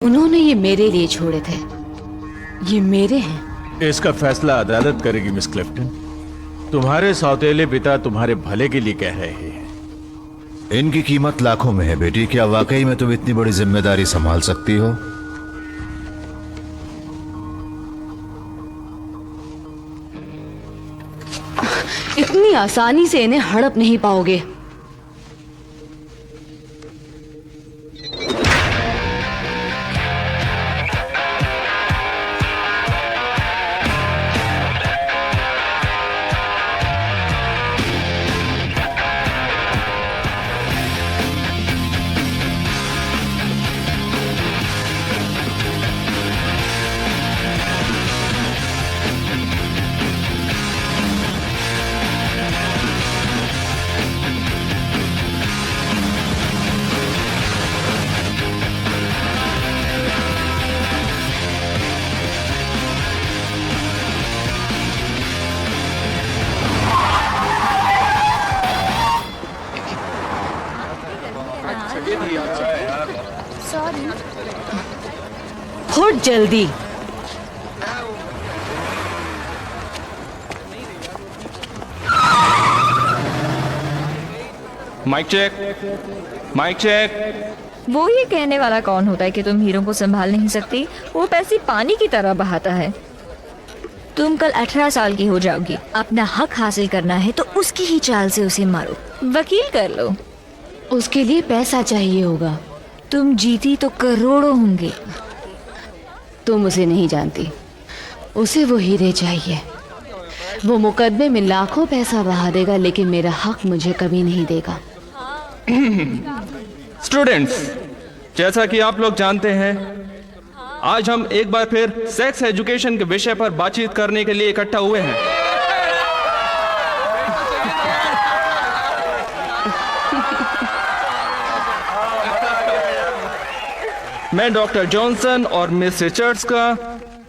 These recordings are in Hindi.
उन्होंने ये मेरे लिए छोड़े थे, ये मेरे हैं। इसका फैसला अदालत करेगी मिस क्लिफ्टन। तुम्हारे सौतेले पिता तुम्हारे भले के लिए कह रहे हैं। इनकी कीमत लाखों में है बेटी। क्या वाकई में तुम इतनी बड़ी जिम्मेदारी संभाल सकती हो? इतनी आसानी से इन्हें हड़प नहीं पाओगे। फुट जल्दी। Mic check, mic check. वो ये कहने वाला कौन होता है कि तुम हीरो को संभाल नहीं सकती? वो पैसे पानी की तरह बहाता है। तुम कल 18 साल की हो जाओगी। अपना हक हासिल करना है तो उसकी ही चाल से उसे मारो, वकील कर लो। उसके लिए पैसा चाहिए होगा। तुम जीती तो करोड़ों होंगे। तुम उसे नहीं जानती। उसे वो हीरे चाहिए। वो मुकदमे में लाखों पैसा बहा देगा, लेकिन मेरा हक मुझे कभी नहीं देगा। स्टूडेंट्स, जैसा कि आप लोग जानते हैं, आज हम एक बार फिर सेक्स एजुकेशन के विषय पर बातचीत करने के लिए इकट्ठा हुए हैं। मैं डॉक्टर जॉनसन और मिस रिचर्ड्स का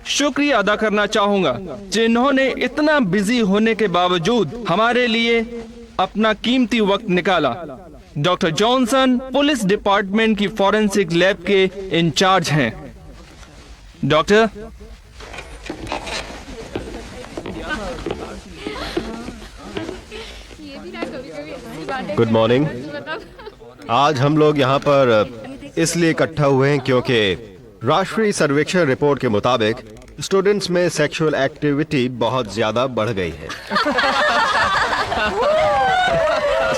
शुक्रिया अदा करना चाहूंगा, जिन्होंने इतना बिजी होने के बावजूद हमारे लिए अपना कीमती वक्त निकाला। डॉक्टर जॉनसन पुलिस डिपार्टमेंट की फॉरेंसिक लैब के इंचार्ज हैं। Doctor, good morning. आज हम लोग यहाँ पर इसलिए इकट्ठा हुए हैं क्योंकि राष्ट्रीय सर्वेक्षण रिपोर्ट के मुताबिक स्टूडेंट्स में सेक्सुअल एक्टिविटी बहुत ज्यादा बढ़ गई है।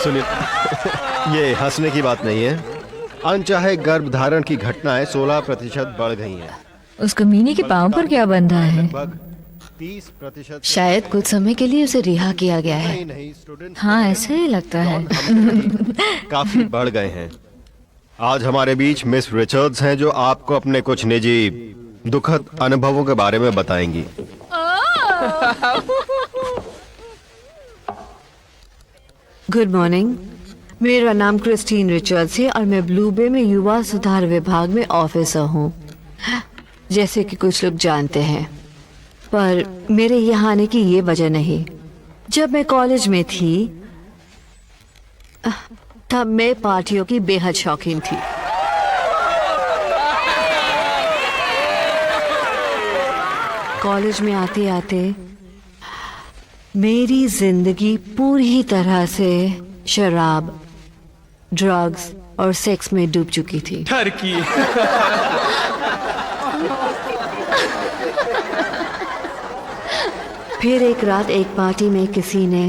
सुनिए, ये हंसने की बात नहीं है। अनचाहे गर्भधारण की घटनाएं 16% बढ़ गई हैं। उस कमीने के पांव पर क्या बंधा है? लगभग 30% शायद कुछ समय के लिए उसे रिहा किया गया है। नहीं, स्टूडेंट्स हाँ, ऐसा ही लगता है। काफी बढ़ गए हैं। आज हमारे बीच मिस रिचर्ड्स हैं, जो आपको अपने कुछ निजी दुखद अनुभवों के बारे में बताएंगी। Good morning. मेरा नाम क्रिस्टीन रिचर्ड्स है और मैं ब्लू बे में युवा सुधार विभाग में ऑफिसर हूँ, जैसे कि कुछ लोग जानते हैं। पर मेरे यहाँ आने की ये वजह नहीं। जब मैं कॉलेज में थी तब मैं पार्टियों की बेहद शौकीन थी। कॉलेज में आते आते मेरी जिंदगी पूरी तरह से शराब, ड्रग्स और सेक्स में डूब चुकी थी। टर्की। फिर एक रात एक पार्टी में किसी ने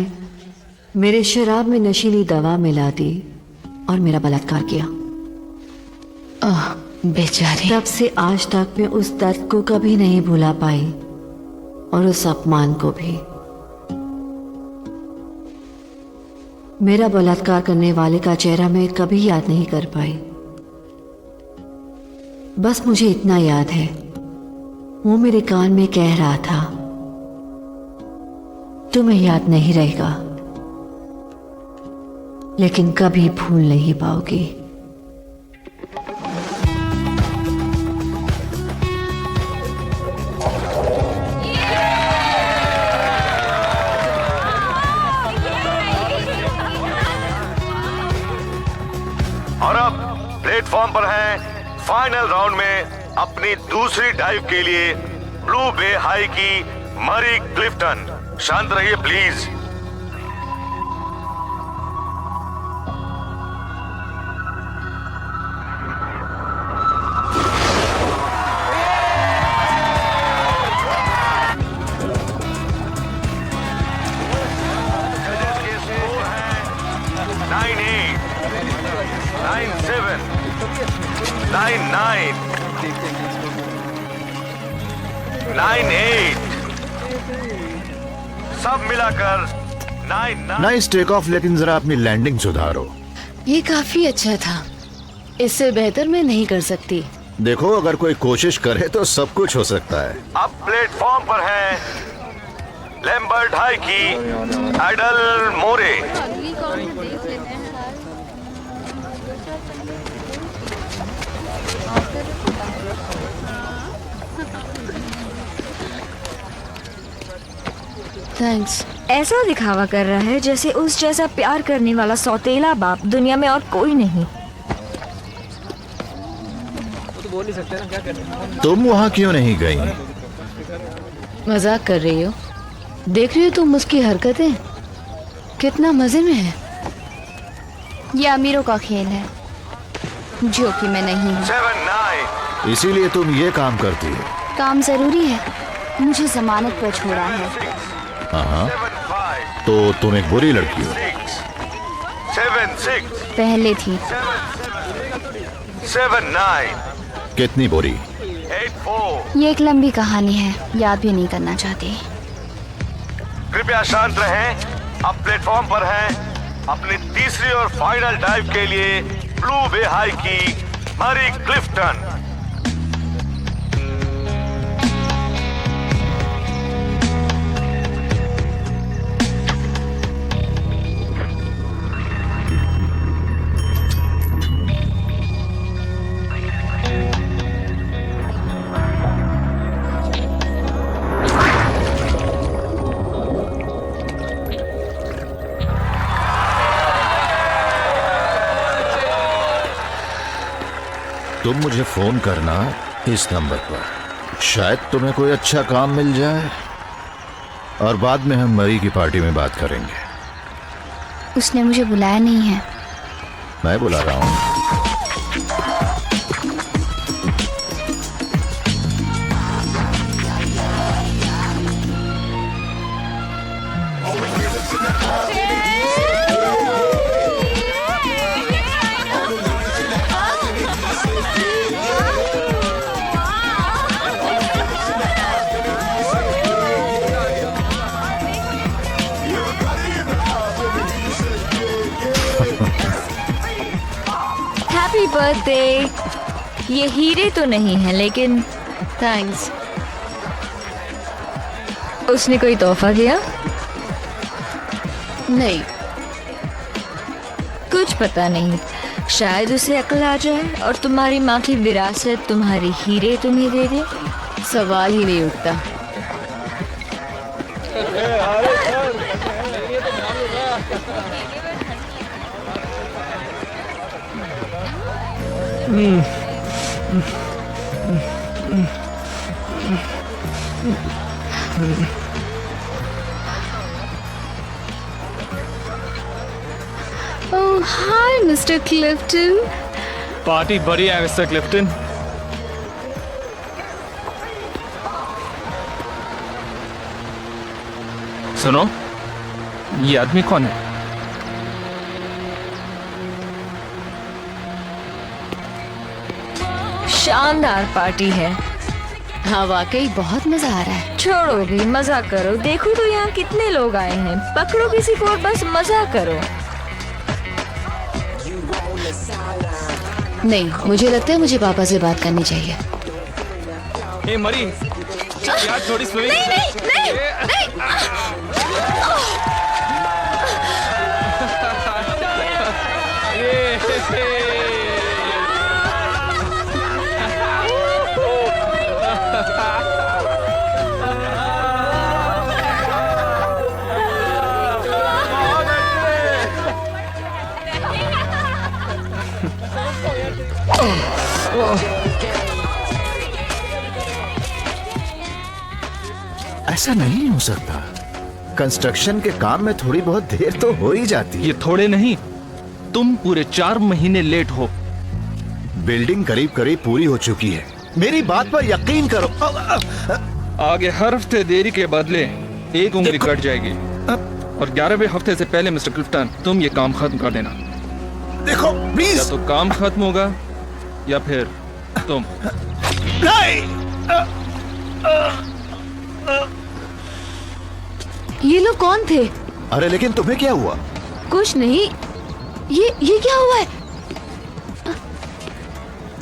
मेरे शराब में नशीली दवा मिला दी और मेरा बलात्कार किया। बेचारी। तब से आज तक मैं उस दर्द को कभी नहीं भुला पाई और उस अपमान को भी। मेरा बलात्कार करने वाले का चेहरा मैं कभी याद नहीं कर पाई। बस मुझे इतना याद है, वो मेरे कान में कह रहा था, तुम्हें याद नहीं रहेगा, लेकिन कभी भूल नहीं पाओगी। और अब प्लेटफॉर्म पर हैं फाइनल राउंड में अपनी दूसरी डाइव के लिए ब्लू बे हाई की मरी क्लिफ्टन। शांत रहिए प्लीज। सब मिलाकर 9। नाइस टेक ऑफ, लेकिन जरा अपनी लैंडिंग सुधारो। ये काफी अच्छा था, इससे बेहतर मैं नहीं कर सकती। देखो, अगर कोई कोशिश करे तो सब कुछ हो सकता है। अब प्लेटफॉर्म पर है लैम्बर्ट हाई की आइडल मोरे। थैंक्स। ऐसा दिखावा कर रहा है जैसे उस जैसा प्यार करने वाला सौतेला बाप दुनिया में और कोई नहीं। तुम वहाँ क्यों नहीं गई? मजाक कर रही हो? देख रही हो तुम उसकी हरकतें कितना मजे में है। ये अमीरों का खेल है जो कि मैं नहीं हूँ। 7-9। इसीलिए तुम ये काम करती हो। काम जरूरी है, मुझे जमानत पर छोड़ा है। हाँ, 7-5। तो तुम एक बुरी लड़की हो। 7-6। पहले थी। 7-9। कितनी बुरी? 8-4। ये एक लंबी कहानी है, याद भी नहीं करना चाहती। कृपया शांत रहें। अब प्लेटफॉर्म पर हैं अपनी तीसरी और फाइनल डाइव के लिए ब्लू बे हाई की मरी क्लिफ्टन। तुम मुझे फोन करना इस नंबर पर, शायद तुम्हें कोई अच्छा काम मिल जाए और बाद में हम मरी की पार्टी में बात करेंगे। उसने मुझे बुलाया नहीं है। मैं बुला रहा हूँ। Happy birthday. ये हीरे तो नहीं है, लेकिन थैंक्स। उसने कोई तोहफा दिया? नहीं, कुछ पता नहीं, शायद उसे अकल आ जाए और तुम्हारी माँ की विरासत तुम्हारे हीरे तुम्हें दे दे। सवाल ही नहीं उठता। Oh, hi, Mr. Clifton. Party बढ़िया है मिस्टर क्लिफ्टन। सुनो, ये आदमी कौन है? शानदार पार्टी है। हाँ, वाकई बहुत मजा आ रहा है। छोड़ो भी, मजा करो। देखो तो यहाँ कितने लोग आए हैं। पकड़ो किसी को और बस मजा करो। नहीं, मुझे लगता है मुझे पापा से बात करनी चाहिए। ए मरी, यार थोड़ी स्विमिंग। ऐसा नहीं हो सकता। कंस्ट्रक्शन के काम में थोड़ी बहुत देर तो हो ही जाती है। ये थोड़े नहीं, तुम पूरे 4 महीने लेट हो। बिल्डिंग करीब करीब पूरी हो चुकी है, मेरी बात पर यकीन करो। आगे हर हफ्ते देरी के बदले 1 उंगली कट जाएगी। और 11वें हफ्ते से पहले मिस्टर क्लिफ्टन तुम ये काम खत्म कर देना। देखो प्लीज। या तो काम खत्म होगा या फिर तुम। नहीं। ये लोग कौन थे? अरे लेकिन तुम्हें क्या हुआ? कुछ नहीं। ये क्या हुआ है?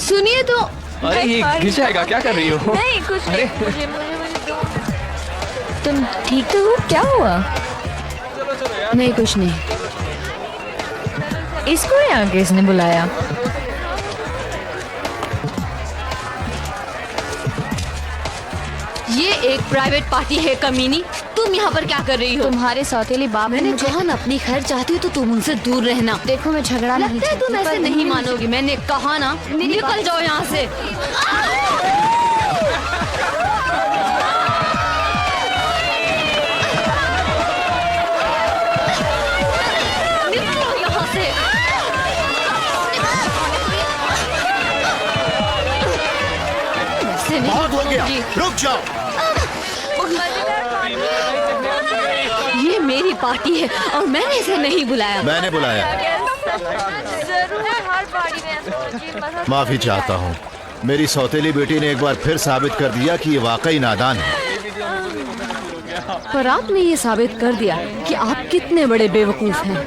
सुनिए तो। अरे ये गिर जाएगा, क्या कर रही हो? नहीं कुछ नहीं। मुझे तुम ठीक तो हो? क्या हुआ? नहीं कुछ नहीं। इसको यहाँ किसने बुलाया? ये एक प्राइवेट पार्टी है कमीनी। तुम यहाँ पर क्या कर रही हो? तुम्हारे सौतेली बाप ने मैंने मुझे कहा ना अपनी खैर चाहती हो तो तुम उनसे दूर रहना। देखो मैं झगड़ा नहीं लगता है तुम चाहती, ऐसे पर नहीं मानोगी। मैंने कहा ना निकल जाओ यहाँ से। निकलो यहाँ से। ऐसे नहीं बहुत हो गया, होगी। रुक जाओ। ये मेरी पार्टी है और मैंने इसे नहीं बुलाया। मैंने बुलाया। माफी चाहता हूँ, मेरी सौतेली बेटी ने एक बार फिर साबित कर दिया कि ये वाकई नादान है। पर आपने ये साबित कर दिया कि आप कितने बड़े बेवकूफ हैं।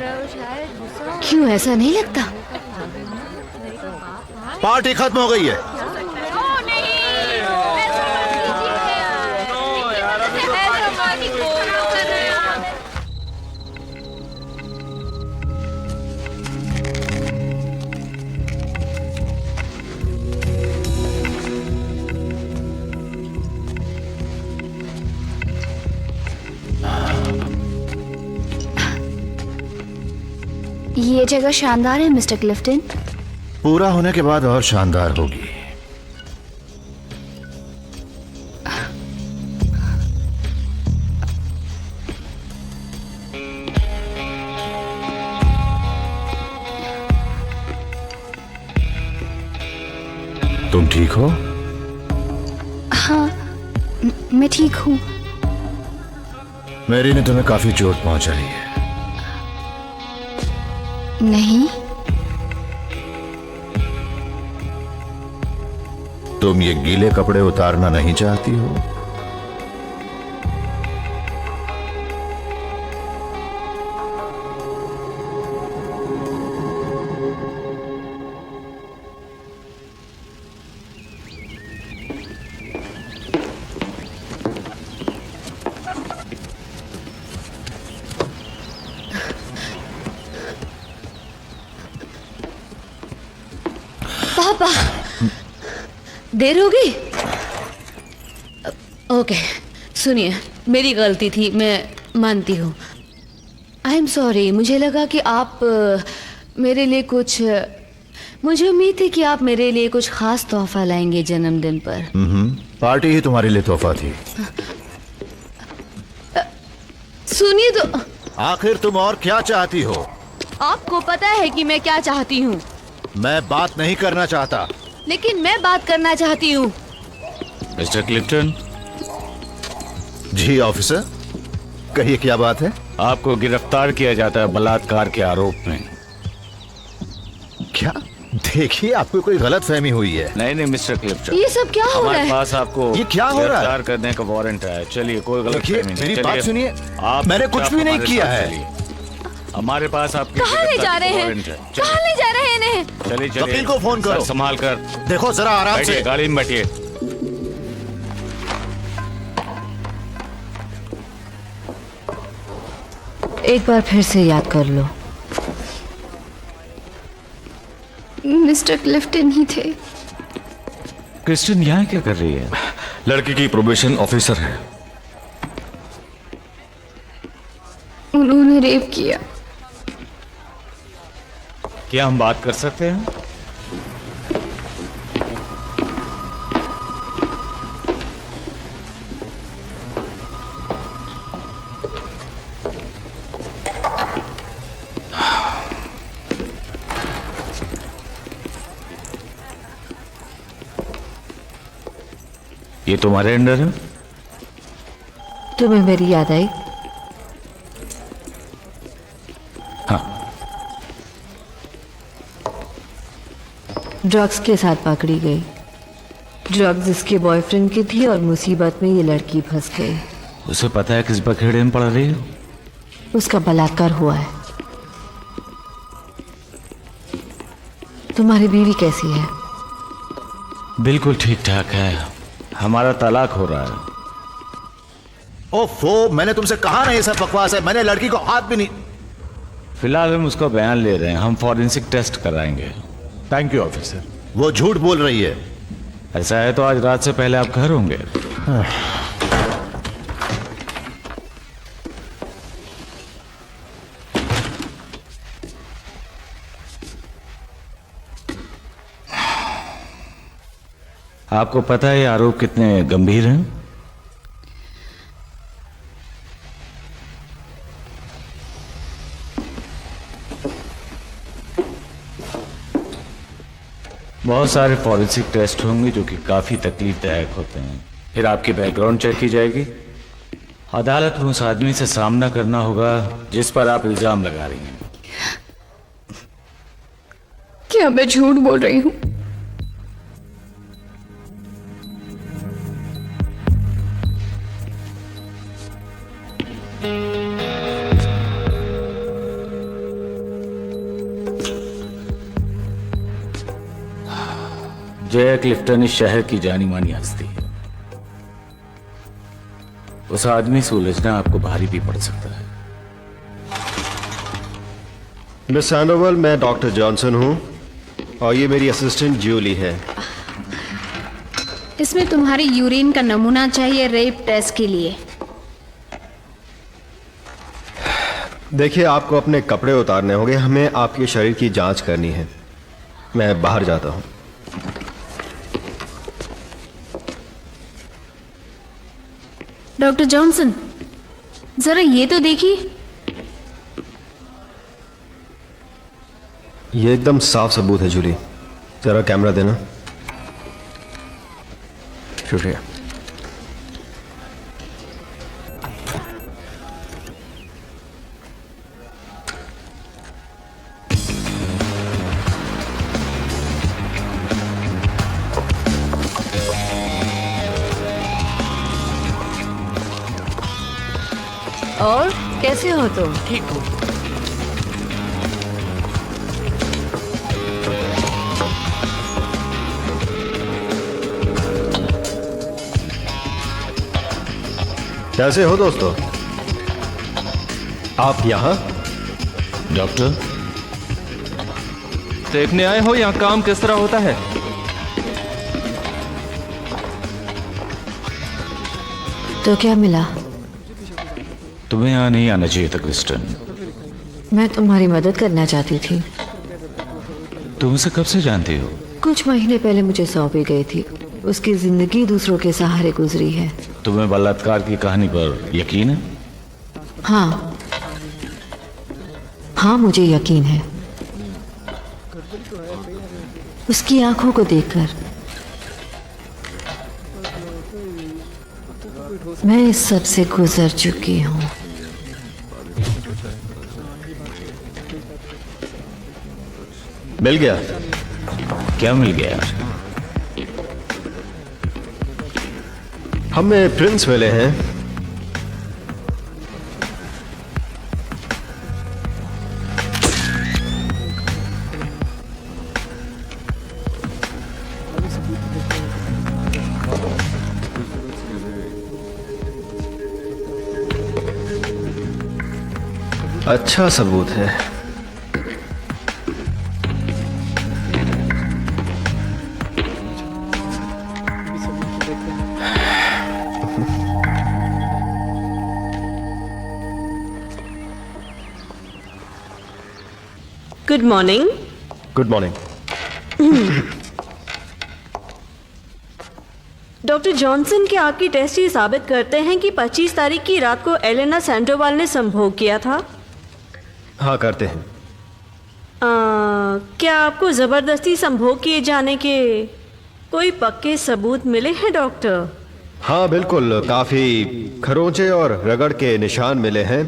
क्यों ऐसा नहीं लगता? पार्टी खत्म हो गई है। ये जगह शानदार है मिस्टर क्लिफ्टन। पूरा होने के बाद और शानदार होगी। तुम ठीक हो? हाँ मैं ठीक हूँ। मेरी ने तुम्हें काफी चोट पहुंचाई है। नहीं, तुम ये गीले कपड़े उतारना नहीं चाहती हो? पापा देर हो गई। ओके सुनिए, मेरी गलती थी, मैं मानती हूँ। I am sorry. मुझे लगा कि आप मेरे लिए कुछ, मुझे उम्मीद थी कि आप मेरे लिए कुछ खास तोहफा लाएंगे जन्मदिन पर। पार्टी ही तुम्हारे लिए तोहफा थी। सुनिए तो। आखिर तुम और क्या चाहती हो? आपको पता है कि मैं क्या चाहती हूँ। मैं बात नहीं करना चाहता। लेकिन मैं बात करना चाहती हूँ। मिस्टर क्लिफ्टन। जी ऑफिसर, कहिए क्या बात है? आपको गिरफ्तार किया जाता है बलात्कार के आरोप में। क्या? देखिए आपको कोई गलत फहमी हुई है। नहीं मिस्टर क्लिफ्टन, ये सब क्या हो रहा हमारे है? पास आपको ये क्या हो रहा है? गिरफ्तार करने का वारंट है। चलिए कोई गलत देखिए फहमी नहीं। मेरी बात चलिए, सुनिए, आप मैंने कुछ भी नहीं हमारे किया साथ है। चलिए। हमारे पास आपकी कहाँ ले जा गिरफ्तारी रहे का हैं? वारंट है। कहाँ ले जा रहे हैं इन्हें? चलिए चलिए वकील को फोन करो। सर, संभाल कर देखो जरा आराम बैठिए, से। गाड़ी में बैठिए। एक बार फिर से याद कर लो। मिस्टर क्लिफ्टन ही थे। क्रिस्टिन यहाँ क्या कर रही है? लड़की की प्रोबेशन ऑफिसर है। उन्होंने रेप किया। क्या हम बात कर सकते हैं? ये तुम्हारे अंडर है? तुम्हें मेरी याद आई? हाँ। ड्रग्स के साथ पकड़ी गई। ड्रग्स इसके बॉयफ्रेंड की थी और मुसीबत में ये लड़की फंस गई। उसे पता है किस बखेड़े में पड़ रही हो? उसका बलात्कार हुआ है। तुम्हारी बीवी कैसी है? बिल्कुल ठीक ठाक है। हमारा तलाक हो रहा है। ओफो, मैंने तुमसे कहा ना ये सब बकवास है। मैंने लड़की को हाथ भी नहीं। फिलहाल हम उसका बयान ले रहे हैं। हम फॉरेंसिक टेस्ट कराएंगे। Thank you officer. वो झूठ बोल रही है। ऐसा है तो आज रात से पहले आप घर होंगे। आपको पता है ये आरोप कितने गंभीर हैं? बहुत सारे फॉरेंसिक टेस्ट होंगे जो कि काफी तकलीफदायक होते हैं। फिर आपकी बैकग्राउंड चेक की जाएगी। अदालत में उस आदमी से सामना करना होगा जिस पर आप इल्जाम लगा रही हैं। क्या मैं झूठ बोल रही हूँ? जय क्लिफ्टन इस शहर की जानी मानी हस्ती है। उस आदमी से उलझना आपको भारी भी पड़ सकता है। मिस सैंडोवल, मैं डॉक्टर जॉनसन हूँ और ये मेरी असिस्टेंट जूली है। इसमें तुम्हारी यूरिन का नमूना चाहिए रेप टेस्ट के लिए। देखिए, आपको अपने कपड़े उतारने होंगे। हमें आपके शरीर की जांच करनी है। मैं बाहर जाता हूँ। डॉक्टर जॉनसन, जरा ये तो देखिए। ये एकदम साफ सबूत है जूली। जरा कैमरा देना। शुक्रिया। और कैसे हो तुम? ठीक हो? कैसे हो दोस्तों? आप यहाँ? डॉक्टर, देखने आए हो यहाँ काम किस तरह होता है? तो क्या मिला? तुम्हें यहाँ नहीं आना चाहिए था क्रिस्टन। मैं तुम्हारी मदद करना चाहती थी। तुम उसे कब से जानती हो? कुछ महीने पहले मुझे सौंपी गई थी। उसकी जिंदगी दूसरों के सहारे गुजरी है। तुम्हें बलात्कार की कहानी पर यकीन है? हाँ, हाँ, मुझे यकीन है। उसकी आंखों को देखकर मैं इस सब से गुजर चुकी हूँ। मिल गया? क्या मिल गया? हमें प्रिंस मिले हैं। अच्छा सबूत है। Good morning. Good morning. Doctor Johnson, क्या आपकी टेस्ट ये साबित करते हैं कि 25 तारीख की रात को एलेना सैंडोवाल ने संभोग किया था? हाँ, करते हैं। क्या आपको जबरदस्ती संभोग किए जाने के कोई पक्के सबूत मिले हैं डॉक्टर? हाँ बिल्कुल, काफी खरोंचे और रगड़ के निशान मिले हैं।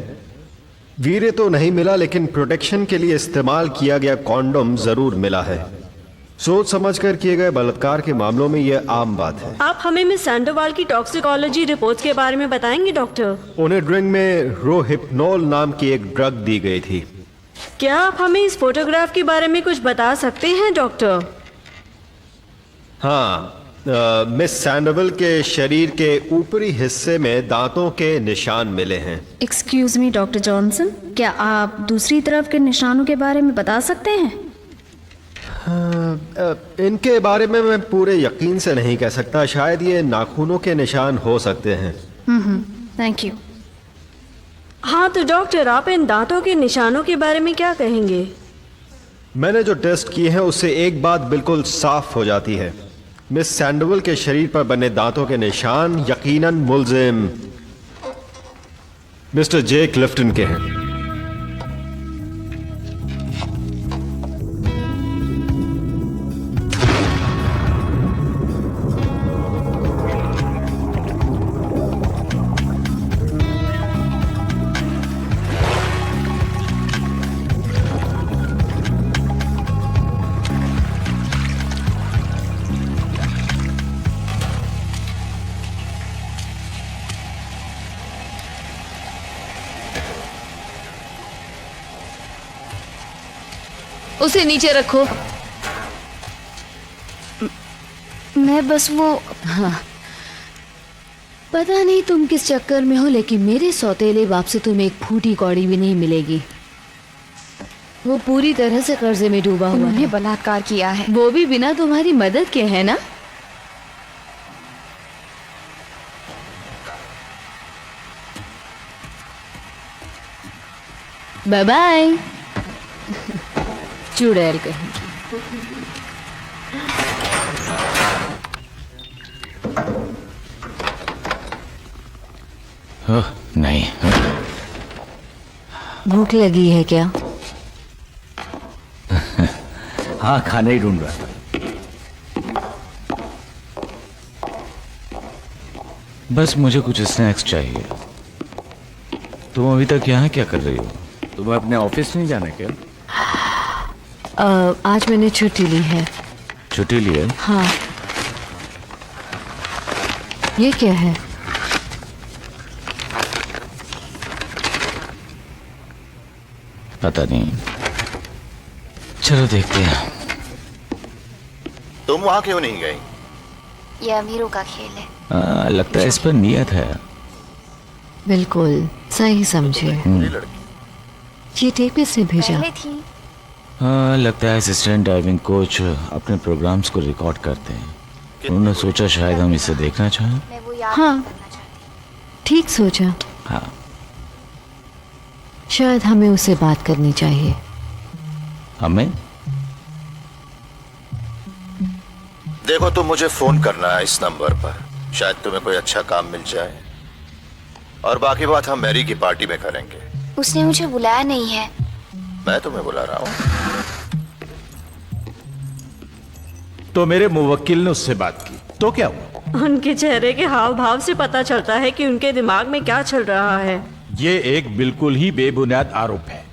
वीर्य तो नहीं मिला, लेकिन प्रोटेक्शन के लिए इस्तेमाल किया गया कॉन्डोम जरूर मिला है। सोच समझकर किए गए बलात्कार के मामलों में यह आम बात है। आप हमें मिस सैंडोवाल की टॉक्सिकोलॉजी रिपोर्ट्स के बारे में बताएंगे डॉक्टर? उन्हें ड्रिंक में रोहिप्नोल नाम की एक ड्रग दी गई थी। क्या आप हमें इस फोटोग्राफ के बारे में कुछ बता सकते हैं डॉक्टर? हाँ, मिस सैंडोवल के शरीर के ऊपरी हिस्से में दांतों के निशान मिले हैं। एक्सक्यूज मी डॉक्टर जॉनसन, क्या आप दूसरी तरफ के निशानों के बारे में बता सकते हैं? इनके बारे में मैं पूरे यकीन से नहीं कह सकता। शायद ये नाखूनों के निशान हो सकते हैं। Thank you. हाँ तो डॉक्टर, आप इन दांतों के निशानों के बारे में क्या कहेंगे? मैंने जो टेस्ट किए हैं उससे एक बात बिल्कुल साफ हो जाती है। मिस सैंडोवल के शरीर पर बने दांतों के निशान यकीनन मुल्जिम मिस्टर जे क्लिफ्टन के हैं। उसे नीचे रखो। मैं बस वो हाँ, पता नहीं तुम किस चक्कर में हो, लेकिन मेरे सौतेले बाप से तुम्हें एक फूटी कौड़ी भी नहीं मिलेगी। वो पूरी तरह से कर्जे में डूबा हुआ है। उन्होंने बलात्कार किया है। वो भी बिना तुम्हारी मदद के, है ना? बाय बाय चुड़ैल कहीं। नहीं। भूख लगी है क्या? हाँ, खाना ही ढूंढ रहा था। बस मुझे कुछ स्नैक्स चाहिए। तुम अभी तक यहाँ क्या कर रही हो? तुम्हें अपने ऑफिस नहीं जाना क्या? आज मैंने छुट्टी ली है। छुट्टी ली है? हाँ। ये क्या है? पता नहीं, चलो देखते हैं। तुम वहां क्यों नहीं गई? ये अमीरों का खेल है। लगता है इस पर नियत है। बिल्कुल सही समझे। ये टेप किसने भेजा? पहले थी। हाँ, लगता है असिस्टेंट डाइविंग कोच अपने प्रोग्राम्स को रिकॉर्ड करते हैं। उन्होंने सोचा शायद हम इसे देखना चाहें। मैं वो याद हाँ। करना चाहती ठीक सोचा। हाँ। शायद हमें उससे बात करनी चाहिए। हमें? देखो, तुम मुझे फोन करना है इस नंबर पर। शायद तुम्हें कोई अच्छा काम मिल जाए, और बाकी बात हम मैरी की पार्टी में करेंगे। उसने मुझे बुलाया नहीं है। मैं तुम्हें बुला रहा हूँ। तो मेरे मुवक्किल ने उससे बात की, तो क्या हुआ? उनके चेहरे के हाव भाव से पता चलता है कि उनके दिमाग में क्या चल रहा है। ये एक बिल्कुल ही बेबुनियाद आरोप है।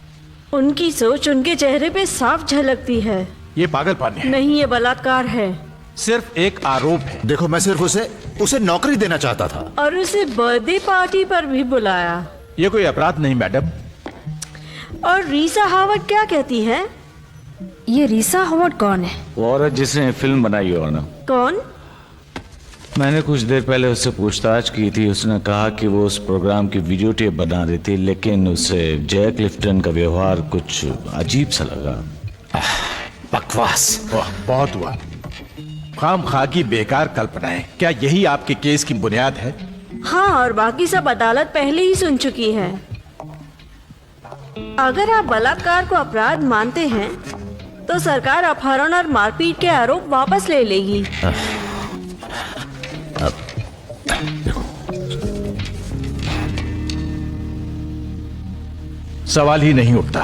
उनकी सोच उनके चेहरे पे साफ झलकती है। ये पागलपन है। नहीं, ये बलात्कार है। सिर्फ एक आरोप है। देखो, मैं सिर्फ उसे नौकरी देना चाहता था। और उसे बर्थडे पार्टी पर भी बुलाया। ये कोई अपराध नहीं मैडम। और रीसा हावर्ड क्या कहती है? ये रीसा हावर्ड कौन है? वो औरत जिसने फिल्म बनाई हो ना। कौन? मैंने कुछ देर पहले उससे पूछताछ की थी। उसने कहा कि वो उस प्रोग्राम की वीडियो टेप बना रही थी, लेकिन उसे जय क्लिफ्टन का व्यवहार कुछ अजीब सा लगा। बकवास। वाह, बहुत हुआ। खामखा की बेकार कल्पनाएं। क्या यही आपके केस की बुनियाद है? हाँ, और बाकी सब अदालत पहले ही सुन चुकी है। अगर आप बलात्कार को अपराध मानते हैं तो सरकार अपहरण और मारपीट के आरोप वापस ले लेगी। सवाल ही नहीं उठता।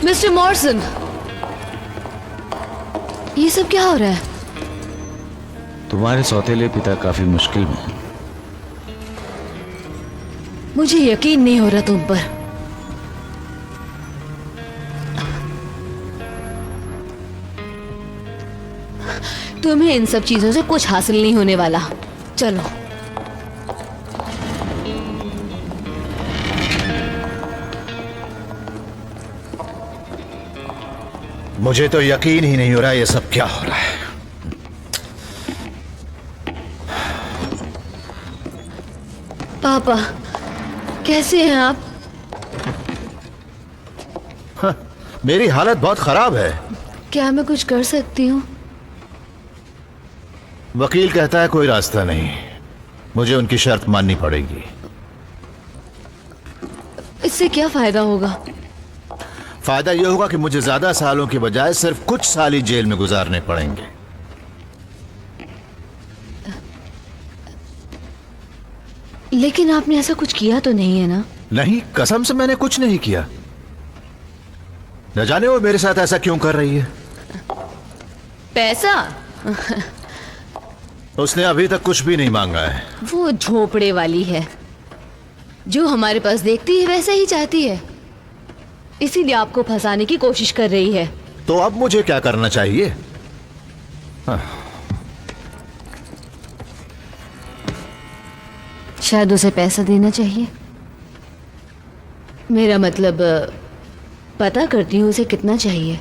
मिस्टर मॉर्सन, ये सब क्या हो रहा है? तुम्हारे सौतेले पिता काफी मुश्किल में हैं। मुझे यकीन नहीं हो रहा तुम पर। तुम्हें इन सब चीजों से कुछ हासिल नहीं होने वाला। चलो। मुझे तो यकीन ही नहीं हो रहा ये सब क्या हो रहा है। पापा, कैसे हैं आप? मेरी हालत बहुत खराब है। क्या मैं कुछ कर सकती हूँ? वकील कहता है कोई रास्ता नहीं, मुझे उनकी शर्त माननी पड़ेगी। इससे क्या फायदा होगा? फायदा यह होगा कि मुझे ज्यादा सालों के बजाय सिर्फ कुछ साल ही जेल में गुजारने पड़ेंगे। लेकिन आपने ऐसा कुछ किया तो नहीं है ना? नहीं, कसम से मैंने कुछ नहीं किया। न जाने वो मेरे साथ ऐसा क्यों कर रही है। पैसा? उसने अभी तक कुछ भी नहीं मांगा है। वो झोपड़े वाली है, जो हमारे पास देखती है वैसा ही चाहती है, इसीलिए आपको फंसाने की कोशिश कर रही है। तो अब मुझे क्या करना चाहिए? शायद उसे पैसा देना चाहिए। मेरा मतलब, पता करती हूँ उसे कितना चाहिए।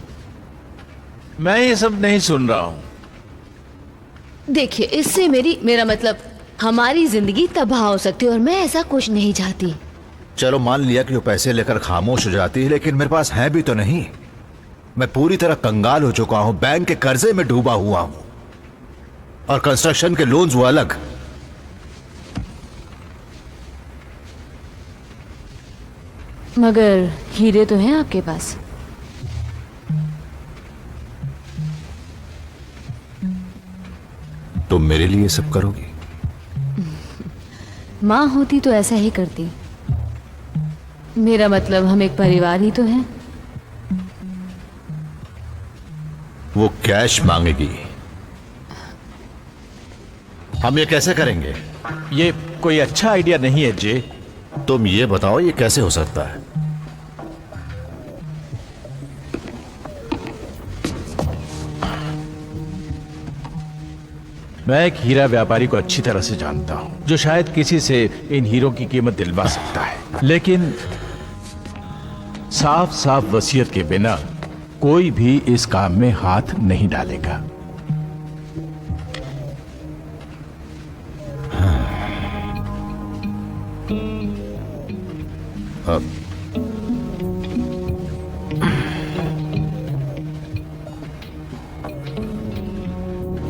मैं ये सब नहीं सुन रहा हूं। देखिए, इससे मेरा मतलब हमारी जिंदगी तबाह हो सकती है और मैं ऐसा कुछ नहीं चाहती। चलो मान लिया कि वो पैसे लेकर खामोश हो जाती है, लेकिन मेरे पास है भी तो नहीं। मैं पूरी तरह कंगाल हो चुका हूं, बैंक के कर्जे में डूबा हुआ हूं, और कंस्ट्रक्शन के लोन्स वो अलग। मगर हीरे तो हैं आपके पास। तुम मेरे लिए सब करोगी? माँ होती तो ऐसा ही करती। मेरा मतलब, हम एक परिवार ही तो हैं। वो कैश मांगेगी। हम ये कैसे करेंगे? ये कोई अच्छा आइडिया नहीं है जे। तुम ये बताओ ये कैसे हो सकता है? मैं एक हीरा व्यापारी को अच्छी तरह से जानता हूं, जो शायद किसी से इन हीरों की कीमत दिलवा सकता है, लेकिन साफ साफ वसीयत के बिना कोई भी इस काम में हाथ नहीं डालेगा।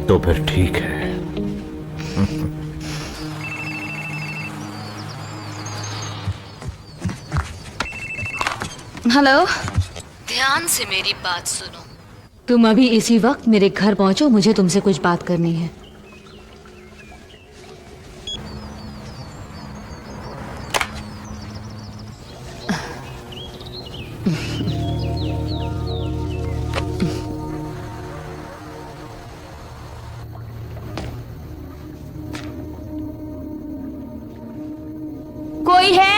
तो फिर ठीक है। हेलो। ध्यान से मेरी बात सुनो। तुम अभी इसी वक्त मेरे घर पहुंचो, मुझे तुमसे कुछ बात करनी है। कोई है?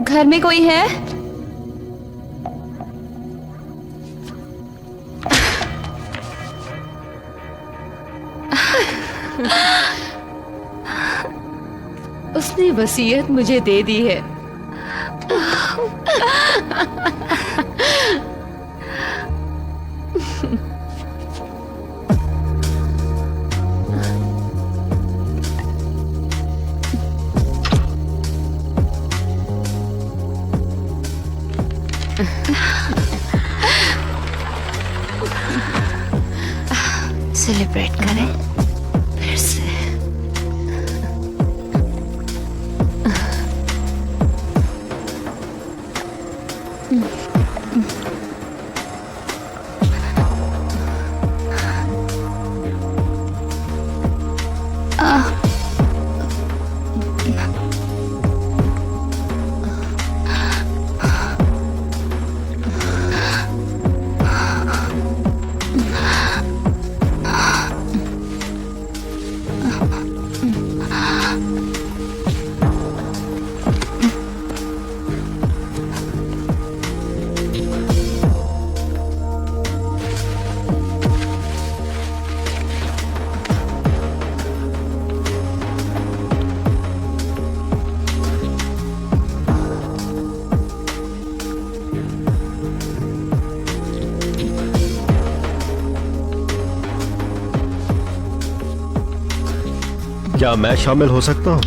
घर में कोई है? उसने वसीयत मुझे दे दी है। सेलिब्रेट करें फिर से। क्या मैं शामिल हो सकता हूँ?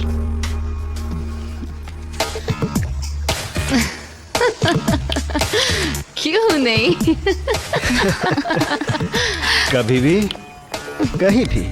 क्यों नहीं? कभी भी, कहीं भी।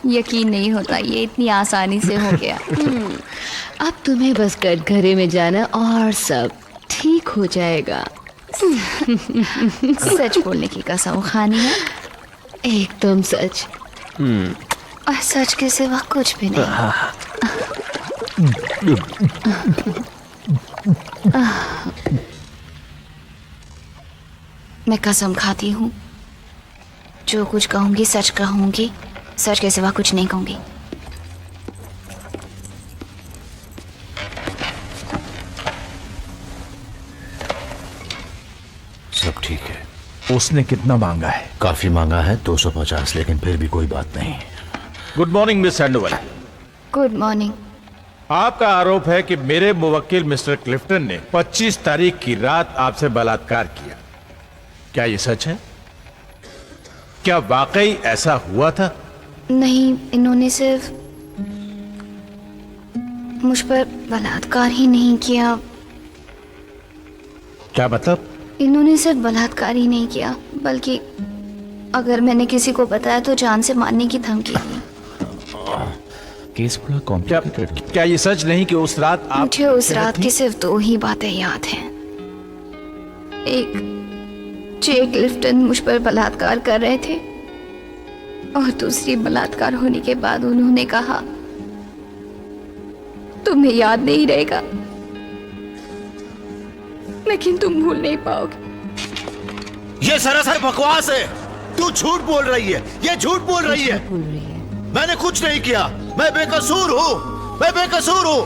यकीन नहीं होता ये इतनी आसानी से हो गया। अब तुम्हें बस कटघरे में जाना और सब ठीक हो जाएगा। सच बोलने की कसम खानी है, एकदम सच। और सच के सिवा कुछ भी नहीं। मैं कसम खाती हूँ, जो कुछ कहूँगी सच कहूँगी, सच के सिवा कुछ नहीं कहूँगी। सब ठीक है। उसने कितना मांगा है? काफी मांगा है, 250, लेकिन फिर भी कोई बात नहीं। Good morning miss Sandoval. Good morning. आपका आरोप है कि मेरे मुवक्किल मिस्टर क्लिफ्टन ने 25 तारीख की रात आपसे बलात्कार किया। क्या ये सच है? क्या वाकई ऐसा हुआ था? नहीं, इन्होंने सिर्फ मुझ पर बलात्कार ही नहीं किया। क्या मतलब? इन्होंने सिर्फ बलात्कार ही नहीं किया, बल्कि अगर मैंने किसी को बताया तो जान से मारने की धमकी दी। केस बड़ा कॉम्प्लिकेटेड। क्या ये सच नहीं कि उस रात आप मुझे उस रात की सिर्फ 2 ही बातें याद हैं। एक, जे क्लिफ्टन मुझ पर बलात्कार कर रहे थे, और दूसरी, बलात्कार होने के बाद उन्होंने कहा तुम्हें याद नहीं रहेगा, लेकिन तुम भूल नहीं पाओगे। ये सरासर बकवास है। तू झूठ बोल रही है, ये झूठ बोल रही है। मैंने कुछ नहीं किया, मैं बेकसूर हूँ, मैं बेकसूर हूँ।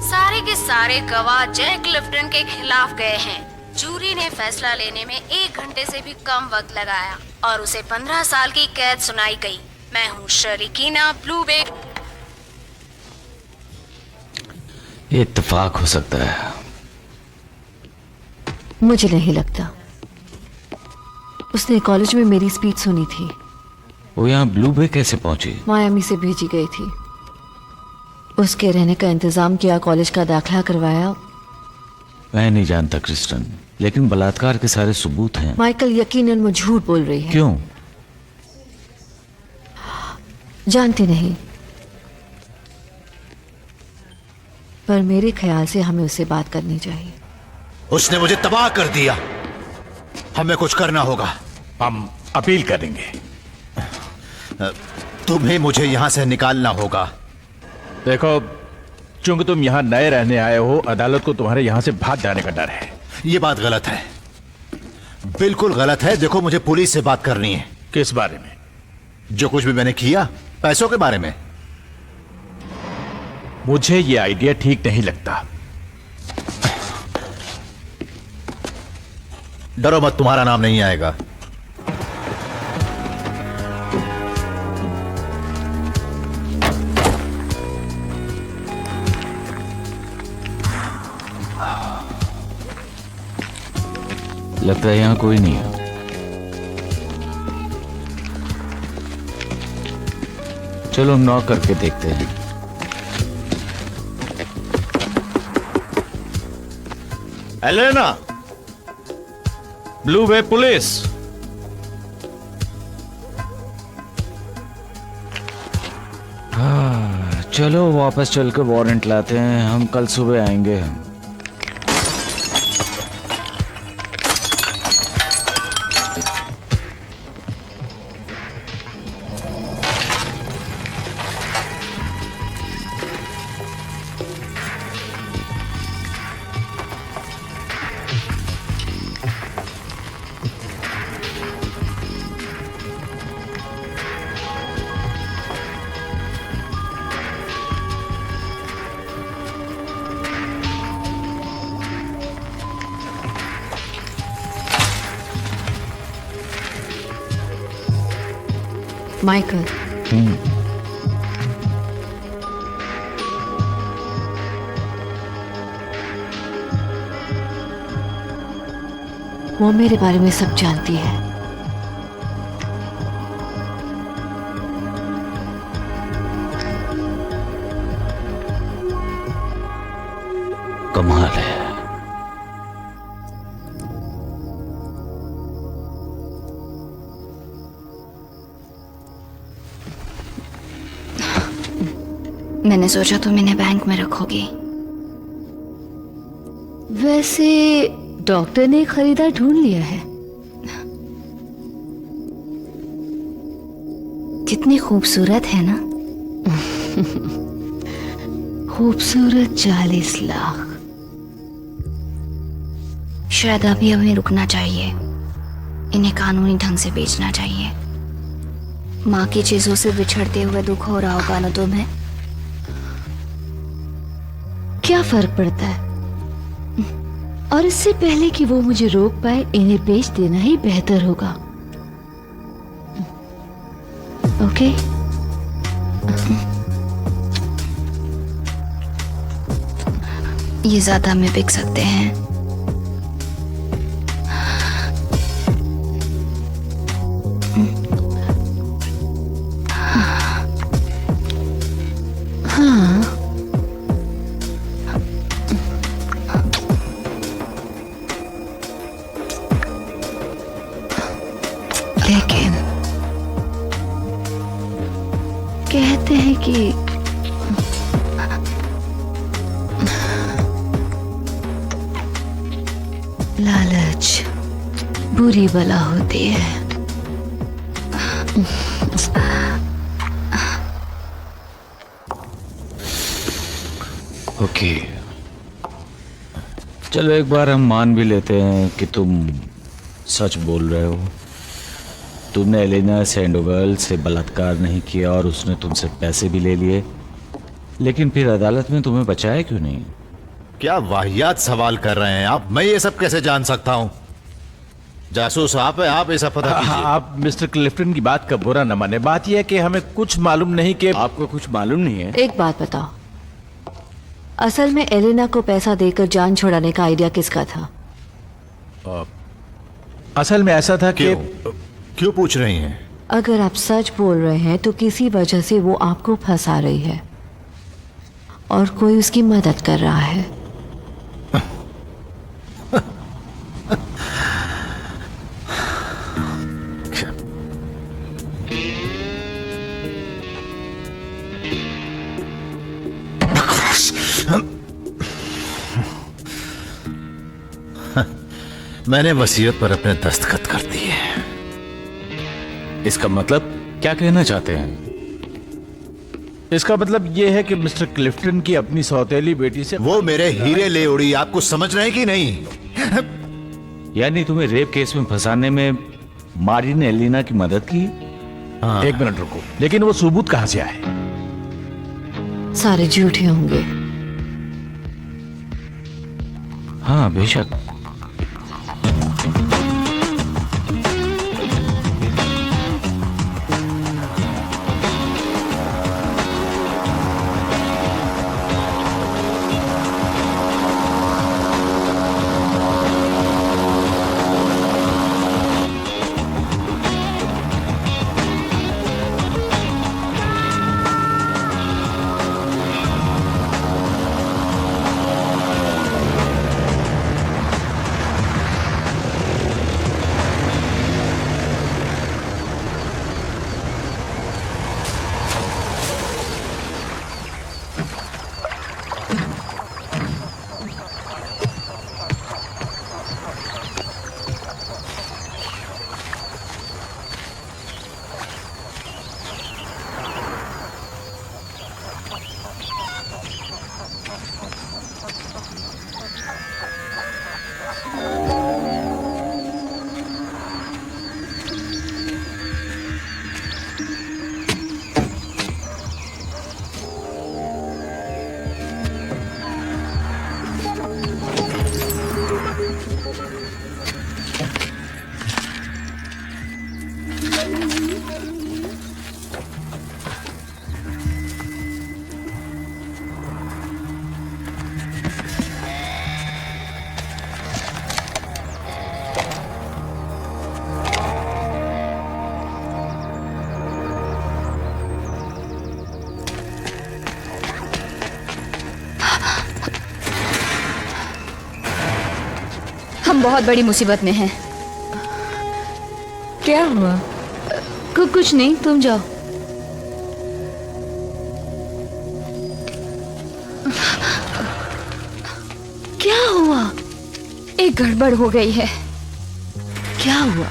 सारे के सारे गवाह जय क्लिफ्टन के खिलाफ गए हैं। जूरी ने फैसला लेने में 1 घंटे से भी कम वक्त लगाया और उसे 15 साल की कैद सुनाई गई। मैं हूँ शरीकीना ब्लूबे। ये इत्तेफाक हो सकता है। मुझे नहीं लगता। उसने कॉलेज में मेरी स्पीच सुनी थी। वो यहाँ ब्लू बे कैसे पहुंची? मायामी से भेजी गई थी। उसके रहने का इंतजाम किया, कॉलेज का दाखिला करवाया। मैं नहीं जानता क्रिस्टन, लेकिन बलात्कार के सारे सबूत हैं। माइकल, यकीनन वो झूठ बोल रही है। क्यों? जानती नहीं, पर मेरे ख्याल से हमें उससे बात करनी चाहिए। उसने मुझे तबाह कर दिया, हमें कुछ करना होगा। हम अपील करेंगे। तुम्हें मुझे यहां से निकालना होगा। देखो, चूंकि तुम यहाँ नए रहने आए हो, अदालत को तुम्हारे यहाँ से भाग जाने का डर है। ये बात गलत है, बिल्कुल गलत है। देखो, मुझे पुलिस से बात करनी है। किस बारे में? जो कुछ भी मैंने किया, पैसों के बारे में। मुझे ये आइडिया ठीक नहीं लगता। डरो मत, तुम्हारा नाम नहीं आएगा। लगता है यहाँ कोई नहीं है। चलो नॉक करके देखते हैं। एलेना, ब्लू बे पुलिस। चलो वापस चलकर वारंट लाते हैं, हम कल सुबह आएंगे। माइकल, वो मेरे बारे में सब जानती है। कमाल है। मैंने सोचा तुम इन्हें बैंक में रखोगी। वैसे डॉक्टर ने एक खरीदार ढूंढ लिया है। कितनी खूबसूरत है ना। खूबसूरत 40 लाख। शायद अभी हमें रुकना चाहिए, इन्हें कानूनी ढंग से बेचना चाहिए। माँ की चीजों से बिछड़ते हुए दुख हो रहा होगा ना तुम्हें। क्या फर्क पड़ता है? और इससे पहले कि वो मुझे रोक पाए, इन्हें बेच देना ही बेहतर होगा। ओके? ये ज्यादा में बिक सकते हैं। हाँ, लेकिन कहते हैं कि लालच बुरी बला होती है। ओके, चलो एक बार हम मान भी लेते हैं कि तुम सच बोल रहे हो। तुमने एलेना सैंडोवल से बलात्कार नहीं किया और उसने तुमसे पैसे भी ले लिए, लेकिन फिर अदालत में तुम्हें बचाया क्यों नहीं? क्या वाहियात सवाल कर रहे हैं आप? मैं ये सब कैसे जान सकता हूं? जासूस आप है, आप ऐसा पता कीजिए। आप मिस्टर क्लिफ्टन की बात का बुरा न माने। बात यह है कि हमें कुछ मालूम नहीं कि आपको कुछ मालूम नहीं है? एक बात बताओ, असल में एलेना को पैसा देकर जान छुड़ाने का आइडिया किसका था? असल में ऐसा था कि क्यों पूछ रही हैं? अगर आप सच बोल रहे हैं तो किसी वजह से वो आपको फंसा रही है और कोई उसकी मदद कर रहा है। मैंने वसीयत पर अपने दस्तखत कर दिए। इसका मतलब क्या कहना चाहते हैं? इसका मतलब यह है कि मिस्टर क्लिफ्टन की अपनी सौतेली बेटी से वो मेरे हीरे ले उड़ी। आपको समझ रहे हैं कि नहीं? यानी तुम्हें रेप केस में फंसाने में मारी ने एलिना की मदद की? हाँ। एक मिनट रुको, लेकिन वो सबूत कहां से आए? सारे झूठे होंगे। हाँ बेशक। बहुत बड़ी मुसीबत में हैं। क्या हुआ? कुछ नहीं, तुम जाओ। क्या हुआ? एक गड़बड़ हो गई है। क्या हुआ?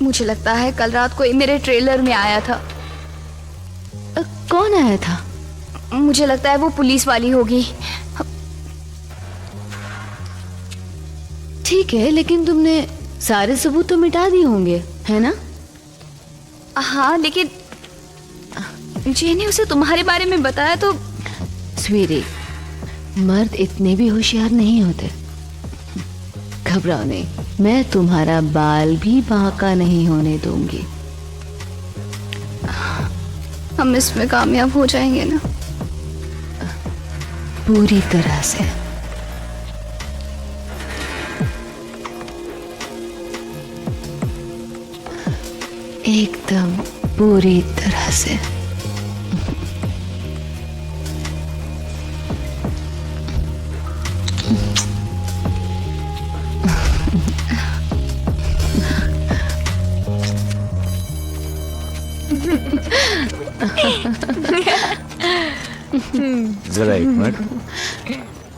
मुझे लगता है कल रात कोई मेरे ट्रेलर में आया था। कौन आया था? मुझे लगता है वो पुलिस वाली होगी। ठीक है, लेकिन तुमने सारे सबूत तो मिटा दिए होंगे, है ना? हाँ, लेकिन जेने उसे तुम्हारे बारे में बताया तो। स्वीटी, मर्द इतने भी होशियार नहीं होते। घबराओ नहीं, मैं तुम्हारा बाल भी बांका नहीं होने दूंगी। हम इसमें कामयाब हो जाएंगे ना? पूरी तरह से। एकदम पूरी तरह से। जरा एक मिनट,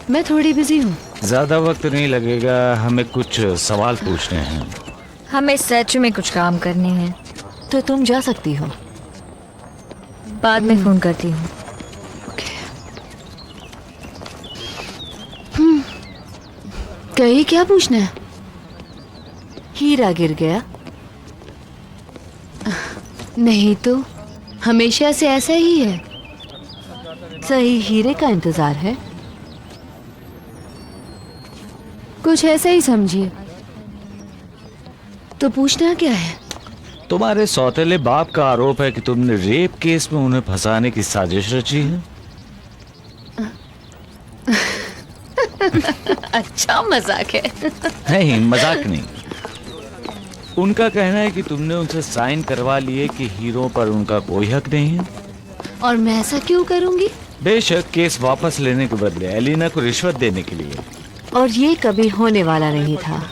मैं थोड़ी बिजी हूँ। ज्यादा वक्त नहीं लगेगा, हमें कुछ सवाल पूछने हैं। हमें सच में कुछ काम करने हैं। तो तुम जा सकती हो। बाद में फोन करती हूँ। कहीं क्या पूछना है? हीरा गिर गया? नहीं तो, हमेशा से ऐसा ही है। सही हीरे का इंतजार है। कुछ ऐसा ही समझिए। तो पूछना क्या है? तुम्हारे सौतेले बाप का आरोप है कि तुमने रेप केस में उन्हें फंसाने की साजिश रची है। अच्छा मजाक है। नहीं, मजाक नहीं। उनका कहना है कि तुमने उनसे साइन करवा लिए कि हीरो पर उनका कोई हक नहीं है। और मैं ऐसा क्यों करूंगी? बेशक केस वापस लेने के बदले एलिना को रिश्वत देने के लिए। और ये कभी होने वाला नहीं था।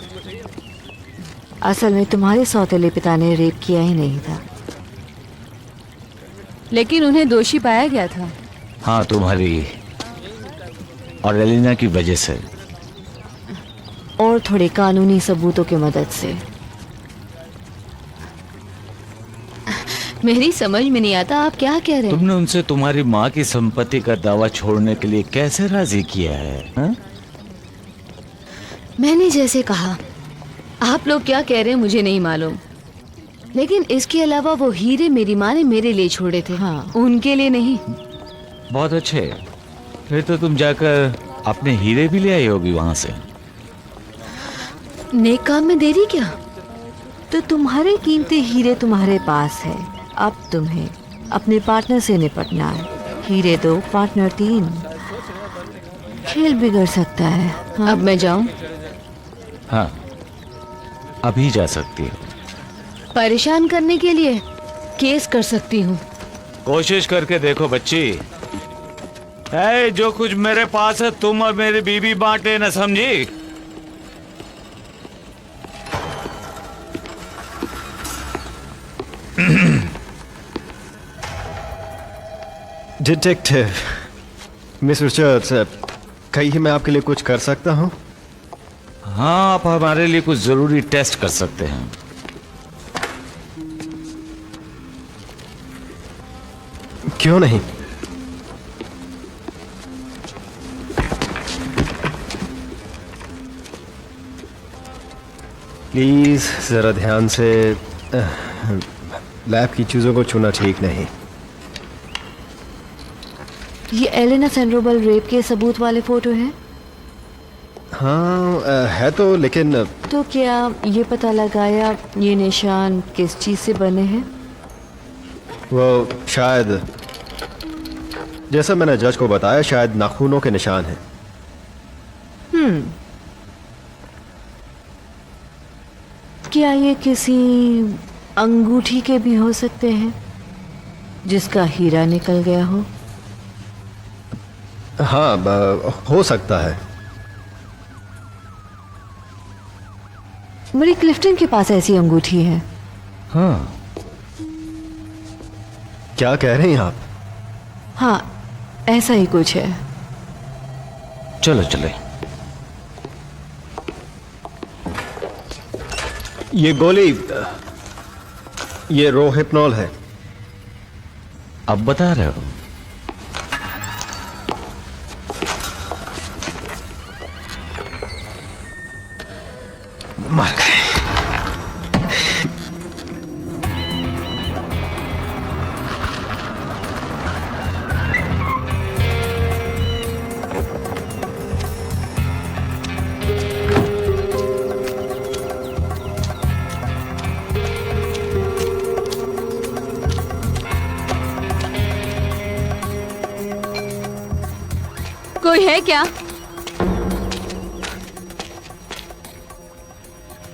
असल में तुम्हारे सौतेले पिता ने रेप किया ही नहीं था। लेकिन उन्हें दोषी पाया गया था। हाँ, तुम्हारी और एलिना की वजह से। और थोड़े कानूनी सबूतों की मदद से। मेरी समझ में नहीं आता आप क्या कह रहे हैं। तुमने उनसे तुम्हारी माँ की संपत्ति का दावा छोड़ने के लिए कैसे राजी किया है? हा? मैंने जैसे कहा, आप लोग क्या कह रहे हैं मुझे नहीं मालूम, लेकिन इसके अलावा वो हीरे मेरी माँ ने मेरे लिए छोड़े थे। हाँ। उनके लिए नहीं। बहुत अच्छे, फिर तो तुम जाकर अपने हीरे भी ले आई होगी वहां से। नेक काम में देरी क्या? तो तुम्हारे कीमती हीरे तुम्हारे पास है। अब तुम्हें अपने पार्टनर से निपटना है। हीरे 2, पार्टनर 3। खेल बिगड़ सकता है। हाँ? अब मैं जाऊं? हाँ, अभी जा सकती हो। परेशान करने के लिए केस कर सकती हूँ। कोशिश करके देखो बच्ची। जो कुछ मेरे पास है तुम और मेरी बीवी बांट लेना, समझी? डिटेक्टिव मिस रिचर्ड्स, कहीं मैं आपके लिए कुछ कर सकता हूँ? हाँ, आप हमारे लिए कुछ जरूरी टेस्ट कर सकते हैं। क्यों नहीं? प्लीज जरा ध्यान से। लैब की चीजों को छूना ठीक नहीं। ये एलेना सेंड्रोबल रेप के सबूत वाले फोटो हैं? हाँ, है तो, लेकिन तो क्या ये पता लगाया ये निशान किस चीज से बने हैं? वो शायद, जैसा मैंने जज को बताया, शायद नाखूनों के निशान हैं। क्या ये किसी अंगूठी के भी हो सकते हैं जिसका हीरा निकल गया हो? हाँ, हो सकता है। मेरी क्लिफ्टन के पास ऐसी अंगूठी है। हाँ, क्या कह रहे हैं आप? हाँ, ऐसा ही कुछ है। चलो चले। ये गोली, ये रोहिप्नॉल है। अब बता रहे हो? मर गए। कोई है क्या?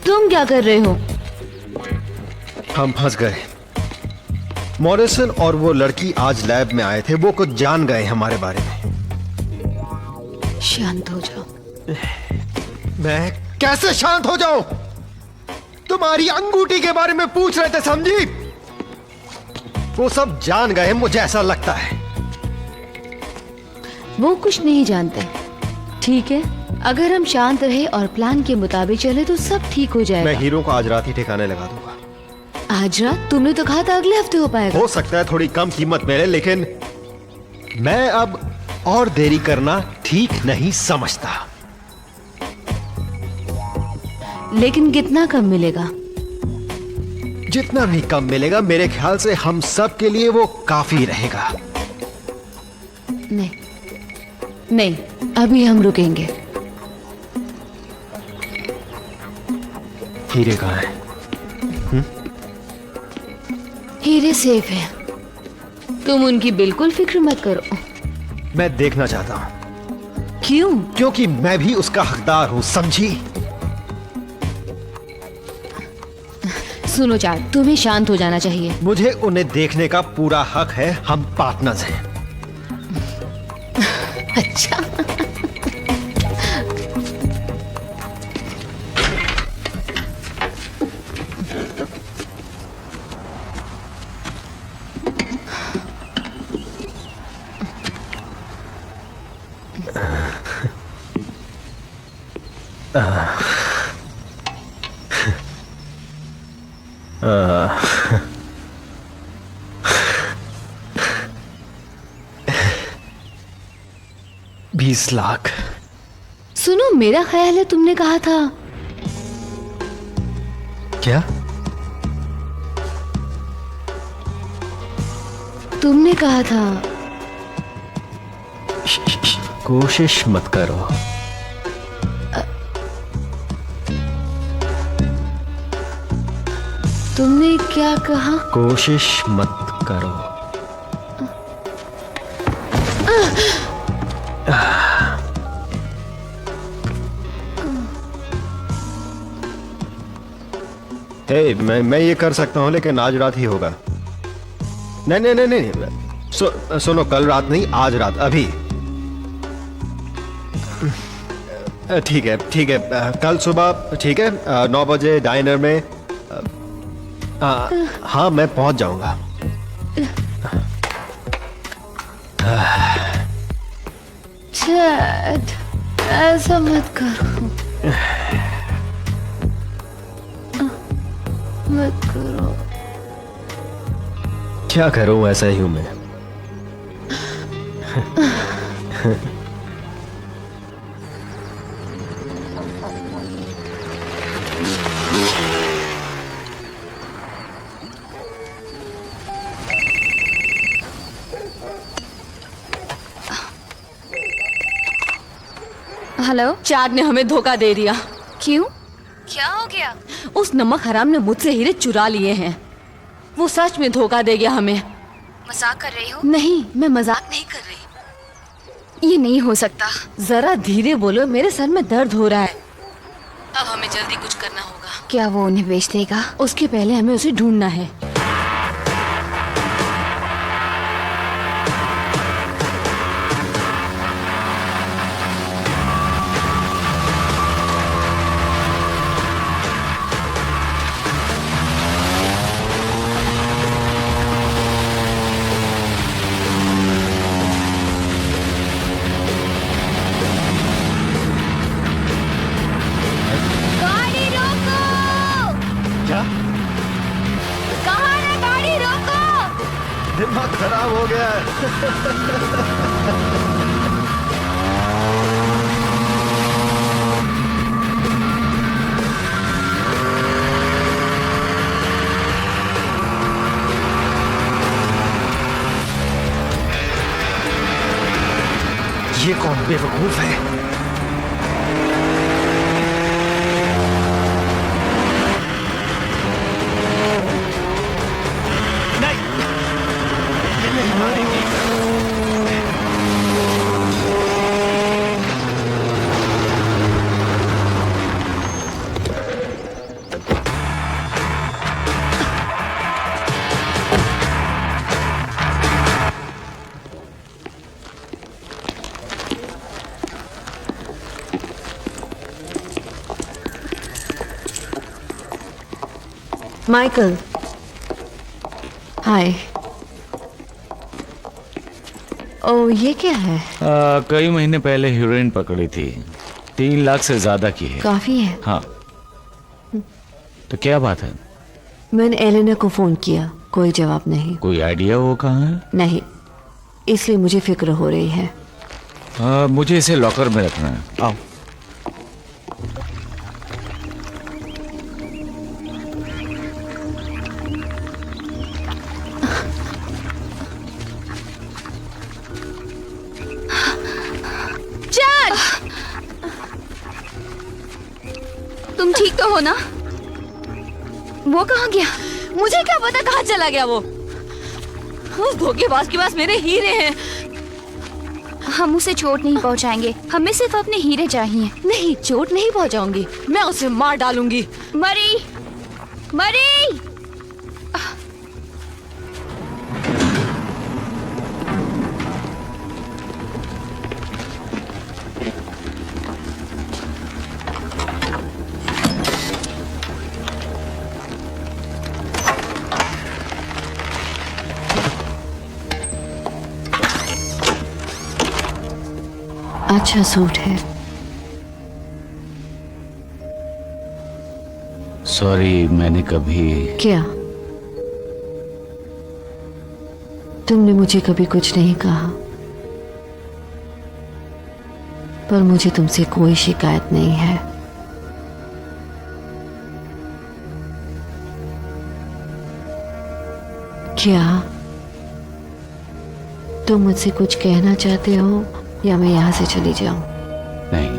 तुम क्या कर रहे हो? हम फंस गए। मॉरिसन और वो लड़की आज लैब में आए थे, वो कुछ जान गए हमारे बारे में। शांत हो जाओ। मैं कैसे शांत हो जाऊं? तुम्हारी अंगूठी के बारे में पूछ रहे थे, समझी? वो सब जान गए, मुझे ऐसा लगता है। वो कुछ नहीं जानते, ठीक है? अगर हम शांत रहे और प्लान के मुताबिक चले तो सब ठीक हो जाएगा। मैं हीरो को आज रात ही ठिकाने लगा दूंगा। आज रात? तुमने तो कहा था अगले हफ्ते हो पाएगा। हो सकता है थोड़ी कम कीमत मिले, लेकिन मैं अब और देरी करना ठीक नहीं समझता। लेकिन कितना कम मिलेगा? जितना भी कम मिलेगा, मेरे ख्याल से हम सब के लिए वो काफी रहेगा। नहीं नहीं, अभी हम रुकेंगे। हीरे कहाँ है? हीरे सेफ है, तुम उनकी बिल्कुल फिक्र मत करो। मैं देखना चाहता हूं। क्यों? क्योंकि मैं भी उसका हकदार हूं, समझी? सुनो चार्ट, तुम्हें शांत हो जाना चाहिए। मुझे उन्हें देखने का पूरा हक है, हम पार्टनर्स हैं। अच्छा। $20 लाख। सुनो, मेरा ख्याल है तुमने कहा था। क्या? तुमने कहा था। कोशिश मत करो। तुमने क्या कहा? कोशिश मत करो। हे, मैं ये कर सकता हूं, लेकिन आज रात ही होगा। नहीं नहीं नहीं नहीं, सुनो, कल रात नहीं, आज रात, अभी। ठीक है ठीक है, कल सुबह, ठीक है, 9 बजे डाइनर में। हाँ, मैं पहुंच जाऊंगा। चैट, ऐसा मत करो, मत करो। क्या करूं, ऐसा ही हूं मैं। हेलो। चार्ट ने हमें धोखा दे दिया। क्यों? क्या हो गया? उस नमक हराम ने मुझसे हीरे चुरा लिए हैं। वो सच में धोखा दे गया हमें। मजाक कर रही हो? नहीं, मैं मजाक नहीं कर रही। ये नहीं हो सकता। जरा धीरे बोलो, मेरे सर में दर्द हो रहा है। अब हमें जल्दी कुछ करना होगा। क्या वो उन्हें बेच देगा? उसके पहले हमें उसे ढूंढना है। ये कौन बेवकूफ है? माइकल, हाय। ओ, ये क्या है? कई महीने पहले हीरोइन पकड़ी थी, 3 लाख से ज्यादा की है। काफी है। हाँ, तो क्या बात है? मैंने एलेना को फोन किया, कोई जवाब नहीं। कोई आइडिया वो कहाँ है? नहीं, इसलिए मुझे फिक्र हो रही है। मुझे इसे लॉकर में रखना है। आओ। तुम ठीक तो हो ना? वो कहाँ गया? मुझे क्या पता कहाँ चला गया वो। उस धोखेबाज के पास मेरे हीरे हैं। हम उसे चोट नहीं पहुंचाएंगे, हमें सिर्फ अपने हीरे चाहिए। नहीं, चोट नहीं पहुंचाऊंगी, मैं उसे मार डालूंगी। मरी, मरी। अच्छा सूट है। सॉरी, मैंने कभी। क्या? तुमने मुझे कभी कुछ नहीं कहा, पर मुझे तुमसे कोई शिकायत नहीं है। क्या तुम मुझसे कुछ कहना चाहते हो या मैं यहां से चली जाऊं? नहीं।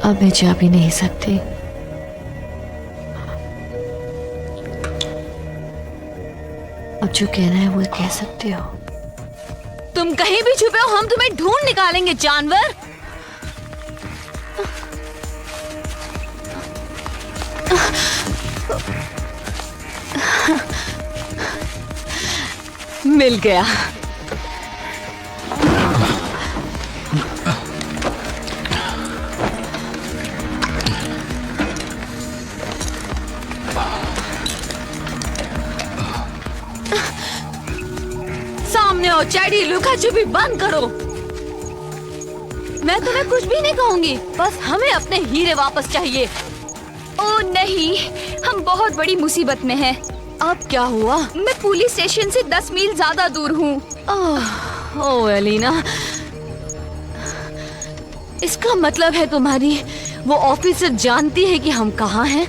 अब मैं जा भी नहीं सकती। अब जो कहना है वो कह सकते हो। तुम कहीं भी छुपे हो, हम तुम्हें ढूंढ निकालेंगे जानवर। मिल गया। सामने आओ चैडी, लुका छुपी बंद करो। मैं तुम्हें कुछ भी नहीं कहूंगी, बस हमें अपने हीरे वापस चाहिए। ओ नहीं, हम बहुत बड़ी मुसीबत में हैं। अब क्या हुआ? मैं पुलिस स्टेशन से 10 मील ज्यादा दूर हूँ। ओह एलिना, इसका मतलब है तुम्हारी वो ऑफिसर जानती है कि हम कहाँ हैं?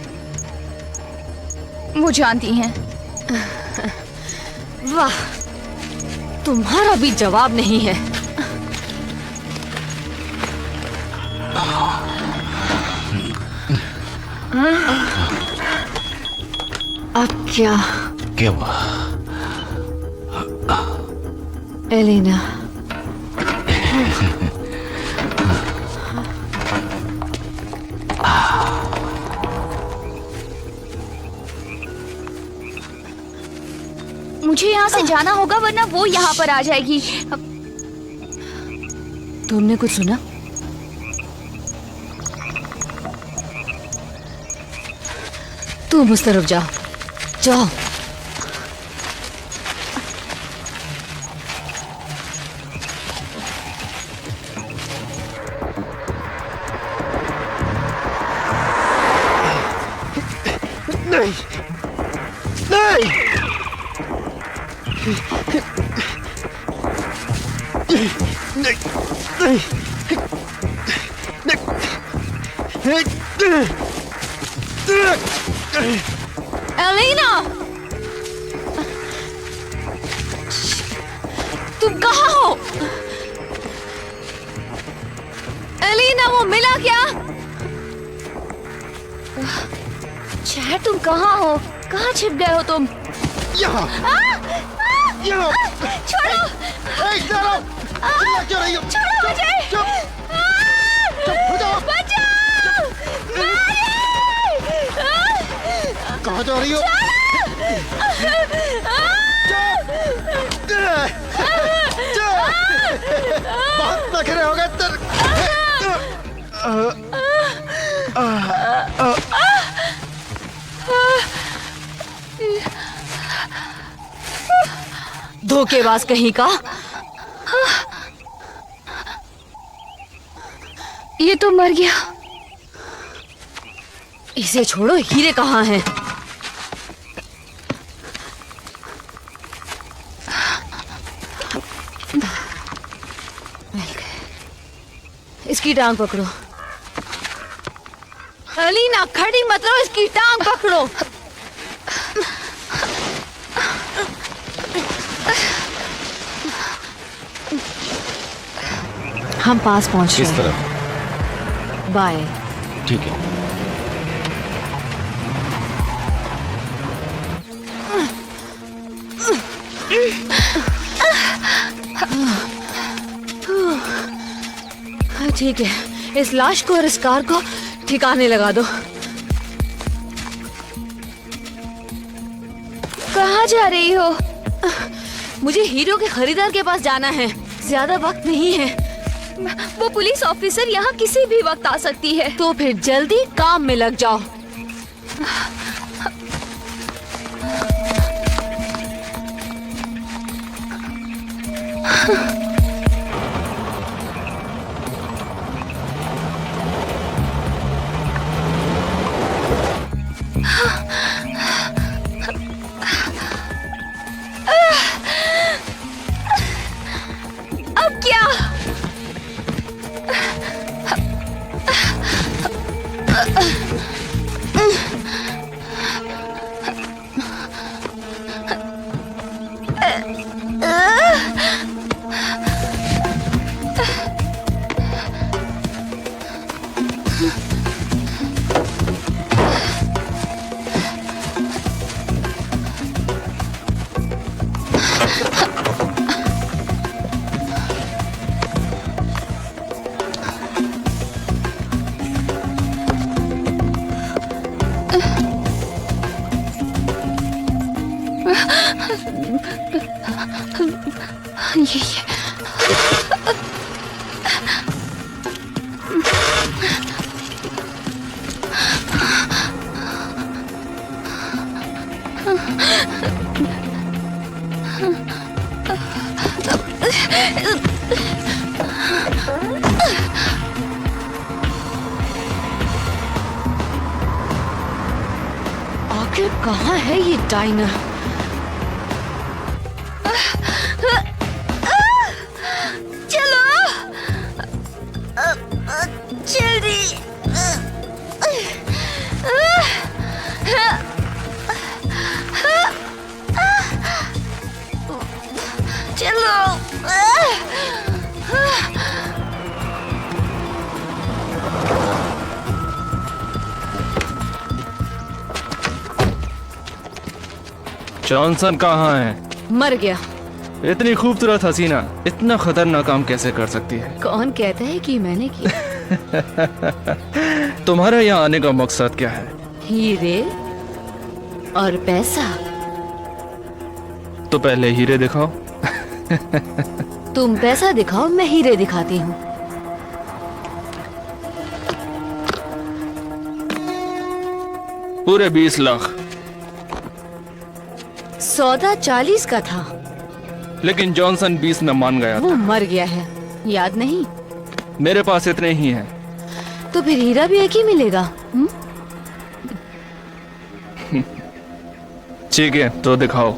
वो जानती हैं। वाह, तुम्हारा भी जवाब नहीं है। अब क्या? क्या हुआ? एलिना, मुझे यहाँ से जाना होगा वरना वो यहाँ पर आ जाएगी। तुमने कुछ सुना? तुम उस तरफ जाओ, जाओ। नहीं, नहीं। एलिना, तुम कहाँ हो? एलिना, वो मिला क्या? चैड, तुम कहाँ हो? कहाँ छिप गए हो तुम? यहाँ। यहाँ। छोड़ो! क्यों रही हो? छोड़ो मुझे! चुप हो जाओ। बचाओ! कहाँ जा रही हो? बहुत नखरे हो गए तेरे। धोखेबाज कहीं का। ये तो मर गया। इसे छोड़ो, हीरे कहाँ हैं? इसकी टांग पकड़ो। एलिना, खड़ी मत रहो, इसकी टांग पकड़ो। हम पास पहुंच किस रहे हैं। तरफ? बाय। ठीक है। ठीक है, इस लाश को और इस कार को ठिकाने लगा दो। कहाँ जा रही हो? मुझे हीरो के खरीदार के पास जाना है, ज्यादा वक्त नहीं है। वो पुलिस ऑफिसर यहाँ किसी भी वक्त आ सकती है। तो फिर जल्दी काम में लग जाओ। अब क्या? आखिर कहाँ है ये डाइनर? चलो जल्दी। चलो। जॉनसन कहाँ है? मर गया। इतनी खूबसूरत हसीना इतना खतरनाक काम कैसे कर सकती है? कौन कहता है कि मैंने किया? तुम्हारे यहाँ आने का मकसद क्या है? हीरे और पैसा। तो पहले हीरे दिखाओ। तुम पैसा दिखाओ, मैं हीरे दिखाती हूँ। पूरे 20 लाख। सौदा 40 का था, लेकिन जॉनसन 20 में मान गया वो था। मर गया है, याद नहीं? मेरे पास इतने ही हैं। तो फिर हीरा भी एक ही मिलेगा। ठीक है, तो दिखाओ।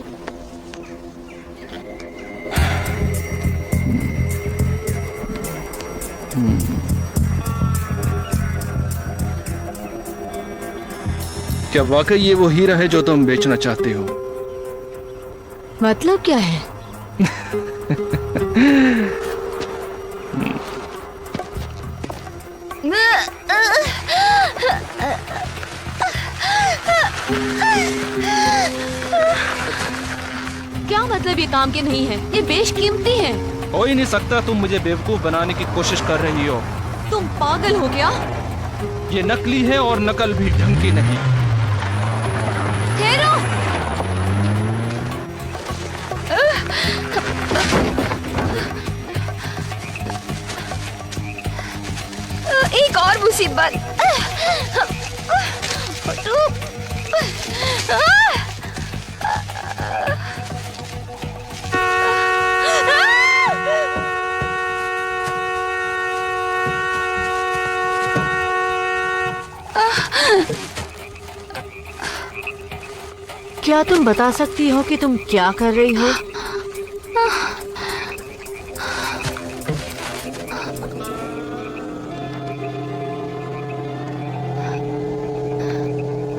क्या वाकई ये वो हीरा है जो तुम बेचना चाहते हो? मतलब क्या है? क्या मतलब ये काम के नहीं है? ये बेशकीमती है। हो ही नहीं सकता, तुम मुझे बेवकूफ बनाने की कोशिश कर रही हो। तुम पागल हो क्या? ये नकली है और नकल भी ढंग की नहीं। ठहरो। एक और मुसीबत। क्या तुम बता सकती हो कि तुम क्या कर रही हो?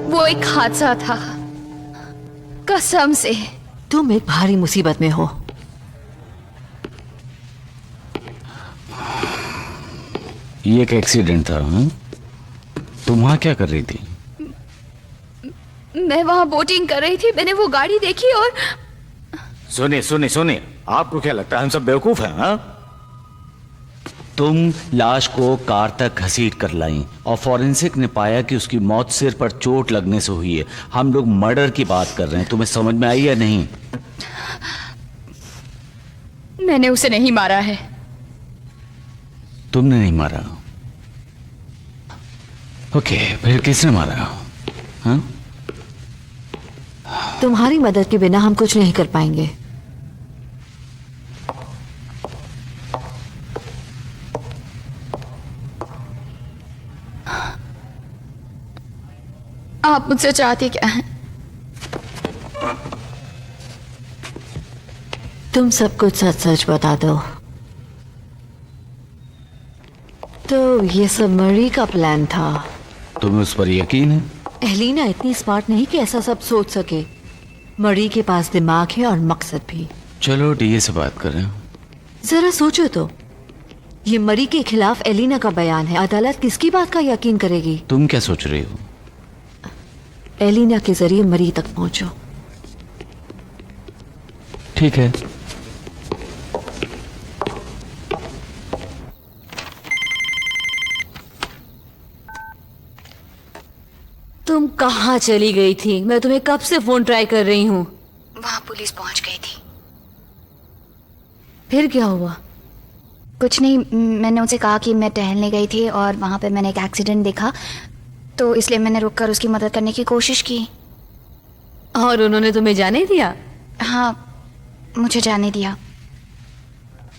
वो एक हादसा था, कसम से। तुम एक भारी मुसीबत में हो। ये एक एक्सीडेंट था। हाँ? तुम वहां क्या कर रही थी? मैं वहां बोटिंग कर रही थी, मैंने वो गाड़ी देखी और सुनिए सुनिए सुनिए, आपको क्या लगता है हम सब बेवकूफ हैं? हाँ? तुम लाश को कार तक घसीट कर लाई और फॉरेंसिक ने पाया कि उसकी मौत सिर पर चोट लगने से हुई है। हम लोग मर्डर की बात कर रहे हैं, तुम्हें समझ में आई या नहीं? मैंने उसे नहीं मारा है। तुमने नहीं मारा? ओके, फिर किसने मारा? हाँ? तुम्हारी मदद के बिना हम कुछ नहीं कर पाएंगे। आप मुझसे चाहते क्या हैं? तुम सब कुछ सच सच बता दो। तो ये सब मरी का प्लान था? तुम्हें उस पर यकीन है? एलिना इतनी स्मार्ट नहीं कि ऐसा सब सोच सके। मरी के पास दिमाग है और मकसद भी। चलो डीए से बात करें। जरा सोचो तो, ये मरी के खिलाफ एलिना का बयान है। अदालत किसकी बात का यकीन करेगी? तुम क्या सोच रही हो? एलिना के जरिए मरी तक पहुंचो। ठीक है। तुम कहाँ चली गई थी? मैं तुम्हें कब से फोन ट्राई कर रही हूँ। वहां पुलिस पहुंच गई थी। फिर क्या हुआ? कुछ नहीं, मैंने उनसे कहा कि मैं टहलने गई थी और वहाँ पे मैंने एक एक्सीडेंट देखा, तो इसलिए मैंने रुककर उसकी मदद करने की कोशिश की। और उन्होंने तुम्हें जाने दिया? हाँ, मुझे जाने दिया।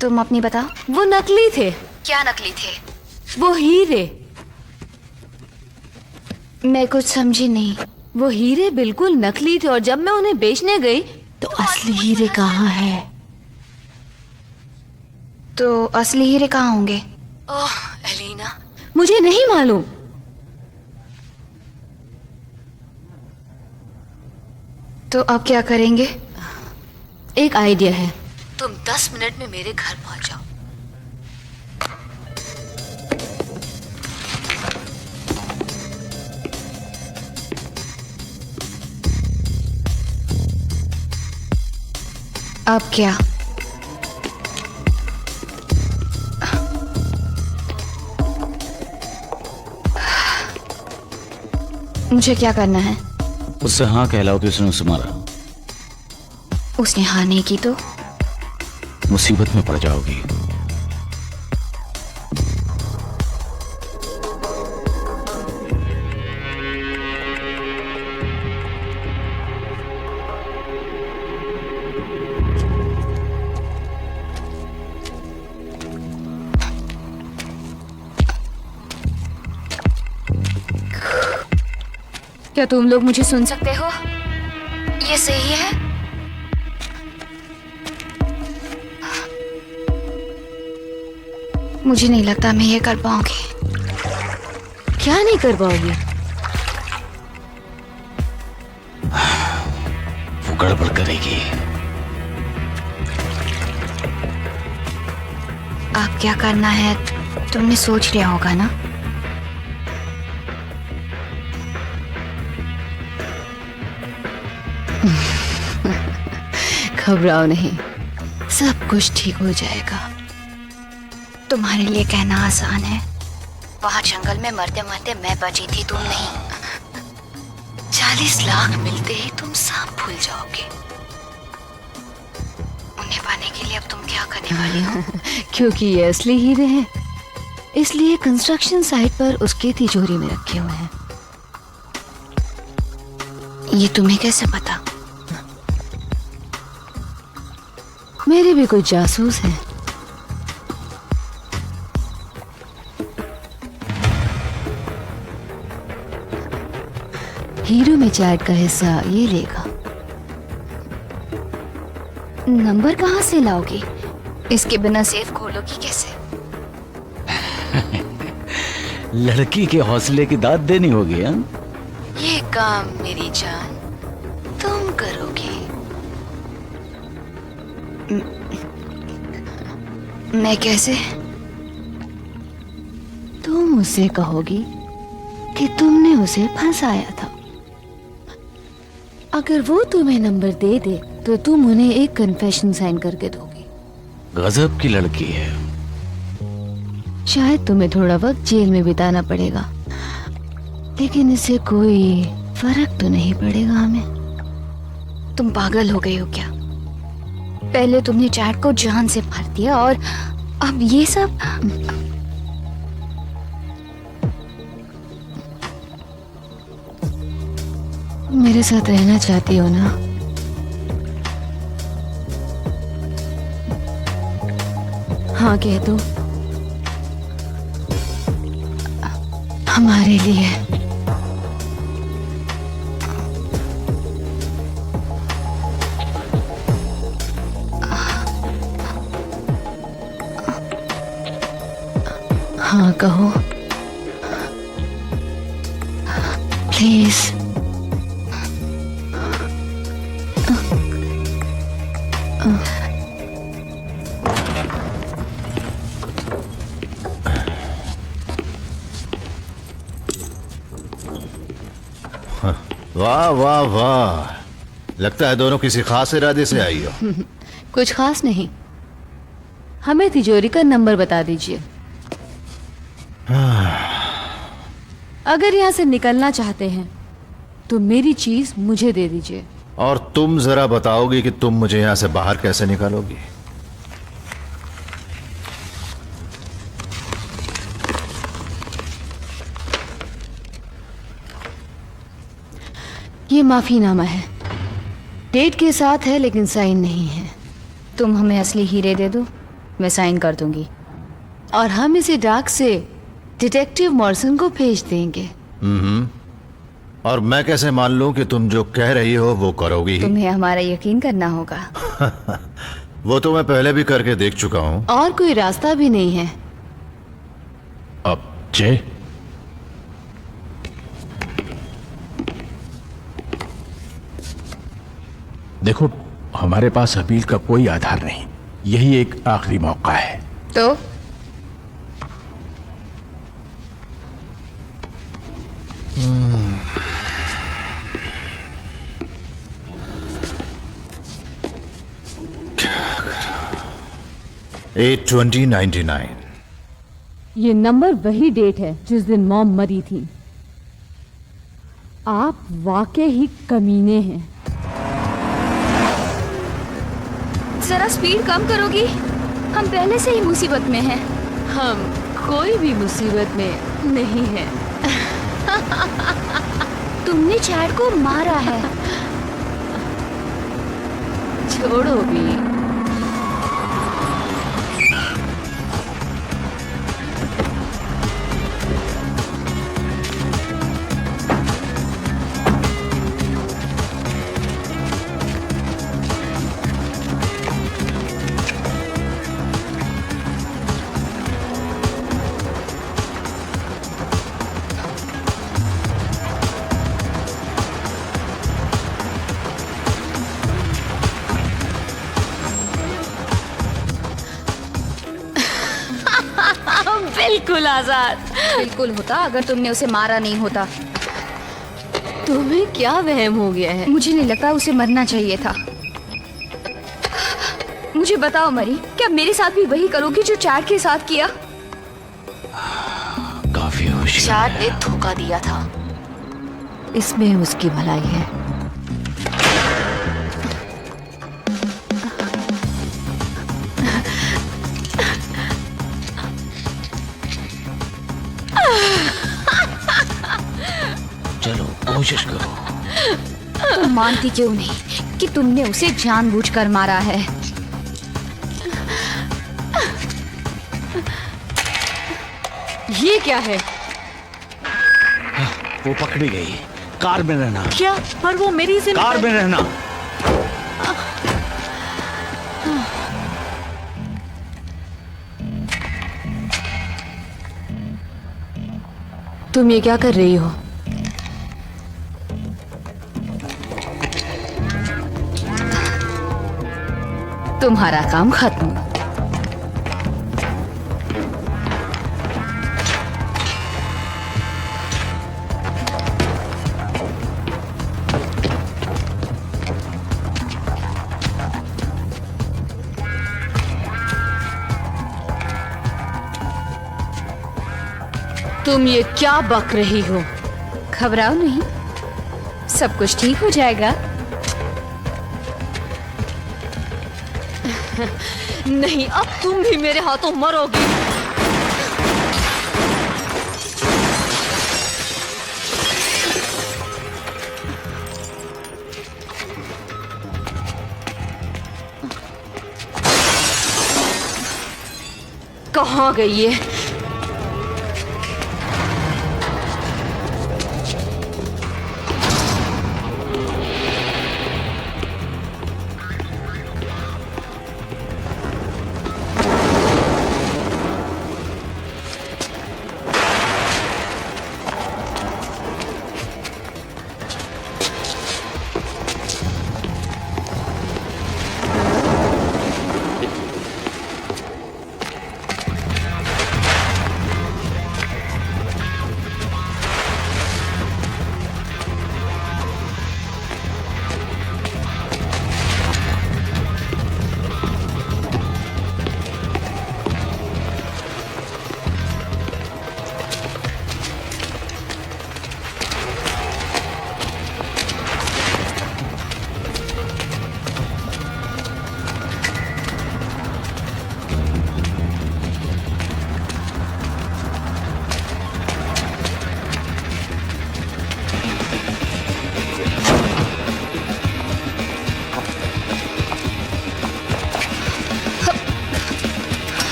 तुम अपनी बताओ। वो नकली थे। क्या नकली थे? वो हीरे। मैं कुछ समझी नहीं। वो हीरे बिल्कुल नकली थे और जब मैं उन्हें बेचने गई तो असली हीरे कहाँ है? तो असली हीरे कहाँ होंगे? ओह एलिना, मुझे नहीं मालूम। तो अब क्या करेंगे? एक आइडिया है। तुम 10 मिनट में मेरे घर पहुंच जाओ। अब क्या? मुझे क्या करना है? उससे हाँ कहलाओ कि उसने उसे मारा। उसने हाँ नहीं की तो? मुसीबत में पड़ जाओगी। क्या तुम लोग मुझे सुन सकते हो? ये सही है? मुझे नहीं लगता मैं ये कर पाऊंगी। क्या नहीं कर पाओगी? गड़बड़ करेगी। अब क्या करना है तुमने सोच लिया होगा ना? घबराओ नहीं, सब कुछ ठीक हो जाएगा। तुम्हारे लिए कहना आसान है, वहां जंगल में मरते मरते मैं बची थी, तुम नहीं। 40 लाख मिलते ही तुम सब भूल जाओगे। उन्हें पाने के लिए अब तुम क्या करने वाली हो? क्योंकि ये असली हीरे हैं, इसलिए कंस्ट्रक्शन साइट पर उसके तिजोरी में रखे हुए हैं। ये तुम्हें कैसे पता? मेरे भी कुछ जासूस हैं। हीरो में चैट का हिस्सा ये लेगा। नंबर कहाँ से लाओगी? इसके बिना सेफ खोलोगी कैसे? लड़की के हौसले की दाद देनी होगी। हाँ, ये काम मेरी जान तुम करोगी। मैं कैसे? तुम उसे कहोगी कि तुमने उसे फंसाया था। अगर वो तुम्हें नंबर दे दे तो तुम उन्हें एक कन्फेशन साइन करके दोगी। गजब की लड़की है। शायद तुम्हें थोड़ा वक्त जेल में बिताना पड़ेगा, लेकिन इससे कोई फर्क तो नहीं पड़ेगा हमें। तुम पागल हो गई हो क्या? पहले तुमने चैट को जान से मार दिया और अब ये सब। मेरे साथ रहना चाहती हो ना? हाँ कह दो। हमारे लिए। हाँ कहो प्लीज। वाह वाह वाह, लगता है दोनों किसी खास इरादे से आई हो। कुछ खास नहीं, हमें तिजोरी का नंबर बता दीजिए। अगर यहाँ से निकलना चाहते हैं तो मेरी चीज मुझे दे दीजिए। और तुम जरा बताओगी कि तुम मुझे यहां से बाहर कैसे निकालोगी? ये माफीनामा है, डेट के साथ है लेकिन साइन नहीं है। तुम हमें असली हीरे दे दो, मैं साइन कर दूंगी। और हम इसे डाक से डिटेक्टिव मॉर्सन को भेज देंगे। और मैं कैसे मान लूं कि तुम जो कह रही हो वो करोगी ही? तुम्हें हमारा यकीन करना होगा। वो तो मैं पहले भी करके देख चुका हूं। और कोई रास्ता भी नहीं है। अब जय, देखो हमारे पास अपील का कोई आधार नहीं, यही एक आखिरी मौका है। तो एट 2099। ये नंबर वही डेट है जिस दिन मॉम मरी थी। आप वाकई ही कमीने हैं। जरा स्पीड कम करोगी? हम पहले से ही मुसीबत में हैं। हम कोई भी मुसीबत में नहीं है। तुमने चैट को मारा है। छोड़ो भी। बिल्कुल आजाद। बिल्कुल होता अगर तुमने उसे मारा नहीं होता। तुम्हें क्या वहम हो गया है? मुझे नहीं लगता उसे मरना चाहिए था। मुझे बताओ मरी, क्या मेरे साथ भी वही करोगी जो चैट के साथ किया? काफी होशियार चैट ने धोखा दिया था। इसमें उसकी भलाई है। चलो कोशिश करो। तुम मानती क्यों नहीं कि तुमने उसे जानबूझकर मारा है? ये क्या है? वो पकड़ी गई। कार में रहना। क्या? पर वो मेरी कार में रहना। तुम ये क्या कर रही हो? तुम्हारा काम खत्म। तुम ये क्या बक रही हो? घबराओ नहीं, सब कुछ ठीक हो जाएगा। नहीं, अब तुम भी मेरे हाथों मरोगी। कहाँ गई ये?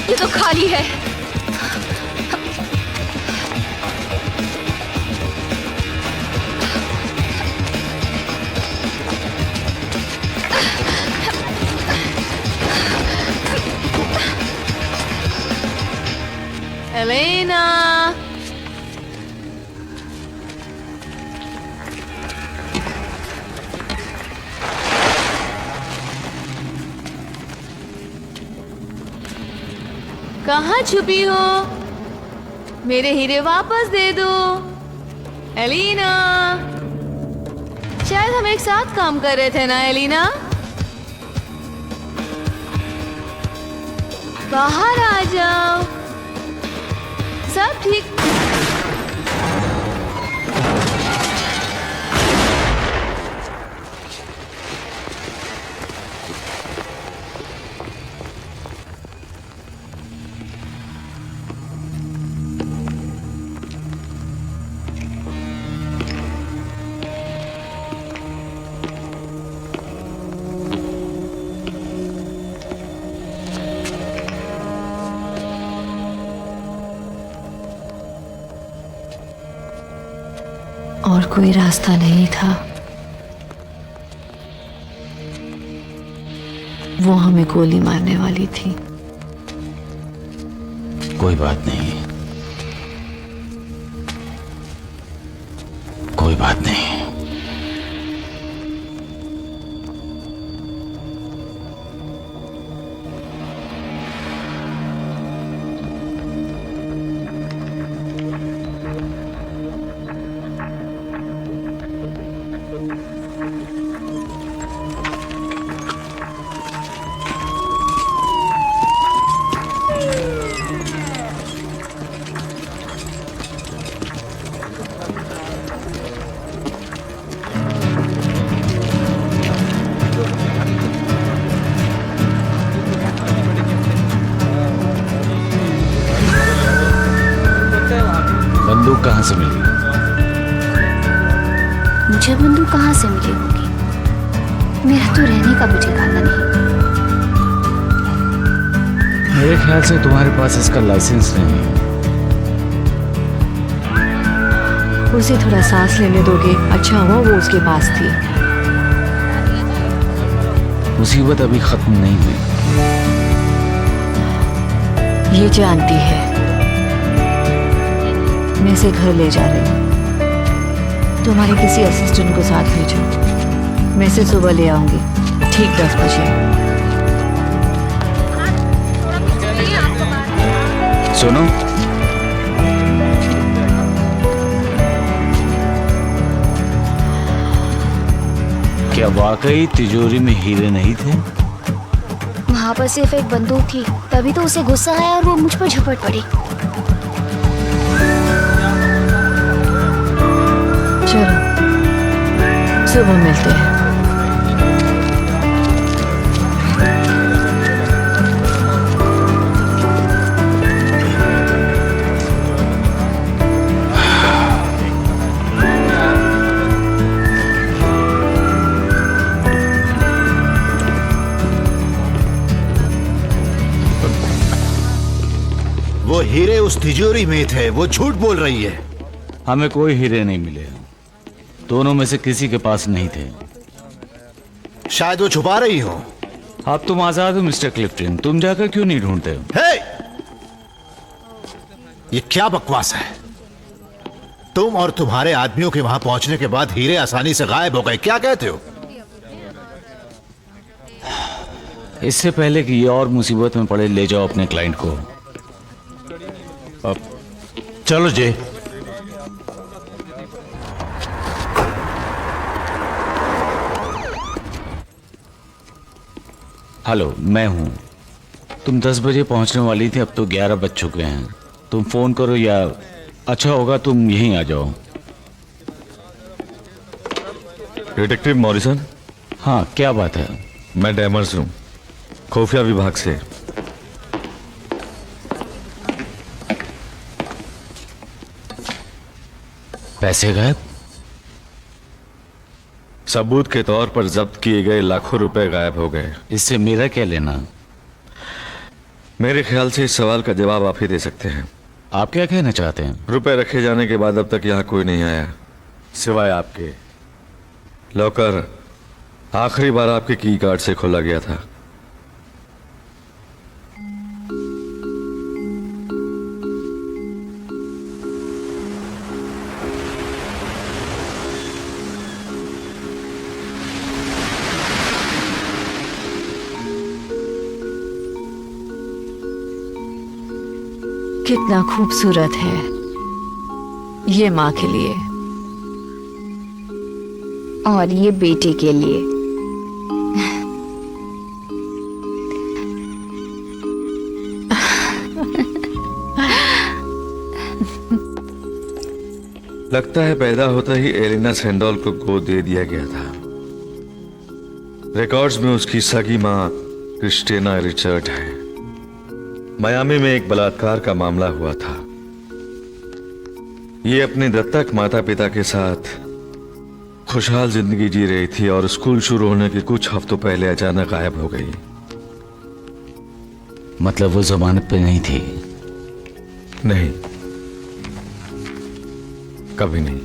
ये तो खाली है। एलेना, कहाँ छुपी हो? मेरे हीरे वापस दे दो। एलिना, शायद हम एक साथ काम कर रहे थे ना एलिना? बाहर आ जाओ। सब ठीक। और कोई रास्ता नहीं था। वो हमें गोली मारने वाली थी। कोई बात नहीं, कोई बात नहीं। बंदूक कहाँ से मिली? मुझे बंदूक कहाँ से मिली होगी? मेरा तो रहने का भी ठिकाना नहीं। मेरे ख्याल से तुम्हारे पास इसका लाइसेंस नहीं है। उसे थोड़ा सांस लेने दोगे? अच्छा हुआ वो उसके पास थी। मुसीबत अभी खत्म नहीं हुई। ये जानती है। मैं इसे घर ले जा रही हूँ। तुम्हारे किसी असिस्टेंट को साथ भेजो। मैं इसे सुबह ले आऊंगी ठीक 10 बजे। सुनो, क्या वाकई तिजोरी में हीरे नहीं थे? वहाँ पर सिर्फ एक बंदूक थी, तभी तो उसे गुस्सा आया और वो मुझ पर झपट पड़ी। चलो सुबह मिलते हैं। वो हीरे उस तिजोरी में थे, वो झूठ बोल रही है। हमें कोई हीरे नहीं मिले। दोनों में से किसी के पास नहीं थे। शायद वो छुपा रही हो। अब तुम आजाद हो मिस्टर क्लिफ्टन, तुम जाकर क्यों नहीं ढूंढते हो? हे! ये क्या बकवास है? तुम और तुम्हारे आदमियों के वहां पहुंचने के बाद हीरे आसानी से गायब हो गए, क्या कहते हो? इससे पहले कि ये और मुसीबत में पड़े, ले जाओ अपने क्लाइंट को। अब चलो जे। हेलो, मैं हूं। तुम 10 बजे पहुंचने वाली थी, अब तो 11 बज चुके हैं। तुम फोन करो या अच्छा होगा तुम यहीं आ जाओ। Detective Morrison? हाँ, क्या बात है? मैं डैमर्स हूं, खुफिया विभाग से। पैसे गायब? सबूत के तौर पर जब्त किए गए लाखों रुपए गायब हो गए। इससे मेरा क्या लेना? मेरे ख्याल से इस सवाल का जवाब आप ही दे सकते हैं। आप क्या कहना चाहते हैं? रुपए रखे जाने के बाद अब तक यहाँ कोई नहीं आया सिवाय आपके। लॉकर आखिरी बार आपके की कार्ड से खोला गया था। कितना खूबसूरत है ये माँ के लिए और ये बेटे के लिए। लगता है पैदा होता ही एलिना सैंडोल को गोद दे दिया गया था। रिकॉर्ड्स में उसकी सगी मां क्रिस्टीना रिचर्ड है। मियामी में एक बलात्कार का मामला हुआ था। ये अपने दत्तक माता पिता के साथ खुशहाल जिंदगी जी रही थी और स्कूल शुरू होने के कुछ हफ्तों पहले अचानक गायब हो गई। मतलब वो जमानत पे नहीं थी? नहीं, कभी नहीं।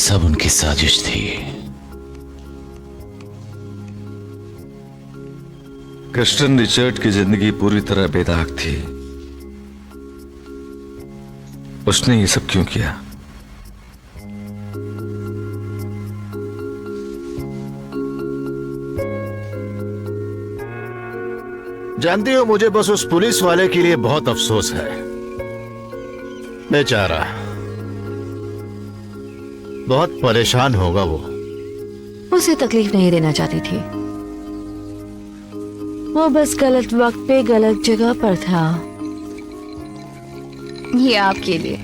सब उनकी साजिश थी। क्रिस्टन रिचर्ड की जिंदगी पूरी तरह बेदाग थी। उसने ये सब क्यों किया? जानती हो, मुझे बस उस पुलिस वाले के लिए बहुत अफसोस है। बेचारा बहुत परेशान होगा वो। उसे तकलीफ नहीं देना चाहती थी। वो बस गलत वक्त पे गलत जगह पर था। ये आपके लिए।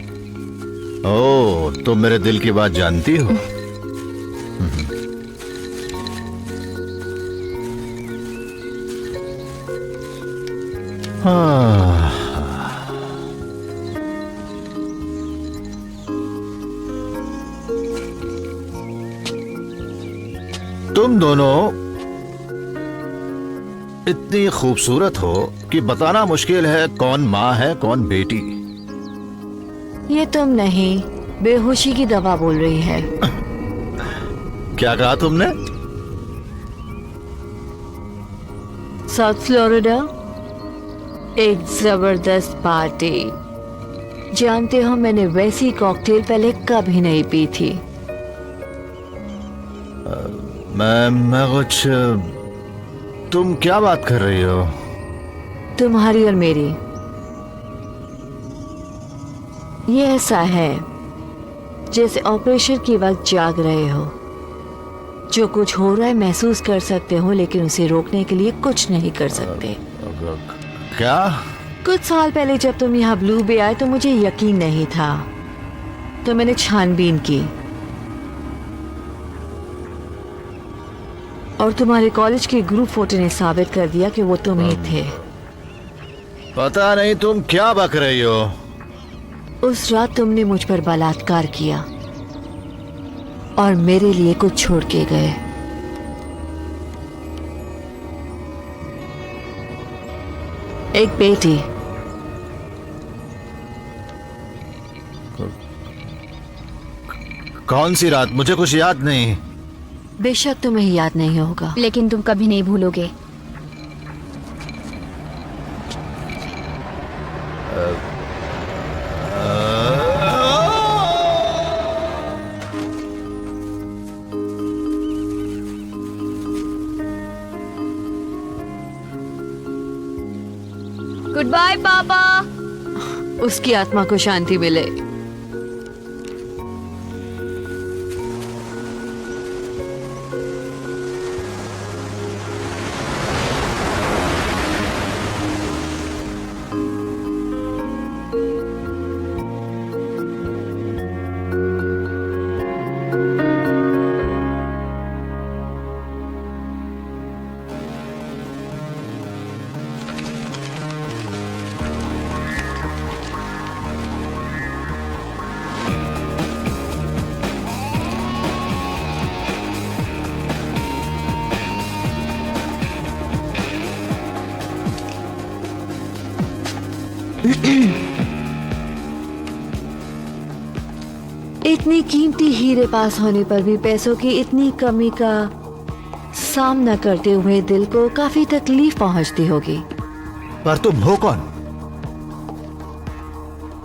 ओह, तुम मेरे दिल की बात जानती हो। तुम दोनों इतनी खूबसूरत हो कि बताना मुश्किल है कौन माँ है कौन बेटी। ये तुम नहीं, बेहोशी की दवा बोल रही है। क्या कहा तुमने? साउथ फ्लोरिडा, एक जबरदस्त पार्टी। जानते हो मैंने वैसी कॉकटेल पहले कभी नहीं पी थी। मैं कुछ, तुम क्या बात कर रही हो? तुम्हारी और मेरी। ये ऐसा है जैसे ऑपरेशन के वक्त जाग रहे हो, जो कुछ हो रहा है महसूस कर सकते हो लेकिन उसे रोकने के लिए कुछ नहीं कर सकते। क्या? कुछ साल पहले जब तुम यहाँ ब्लू बे आए तो मुझे यकीन नहीं था, तो मैंने छानबीन की और तुम्हारे कॉलेज के ग्रुप फोटो ने साबित कर दिया कि वो तुम ही थे। पता नहीं तुम क्या बक रही हो। उस रात तुमने मुझ पर बलात्कार किया और मेरे लिए कुछ छोड़ के गए। एक बेटी। कौन सी रात? मुझे कुछ याद नहीं। बेशक तुम्हें याद नहीं होगा, लेकिन तुम कभी नहीं भूलोगे। गुड बाय पापा। उसकी आत्मा को शांति मिले। इतनी कीमती हीरे पास होने पर भी पैसों की इतनी कमी का सामना करते हुए दिल को काफी तकलीफ पहुंचती होगी। पर तुम हो कौन?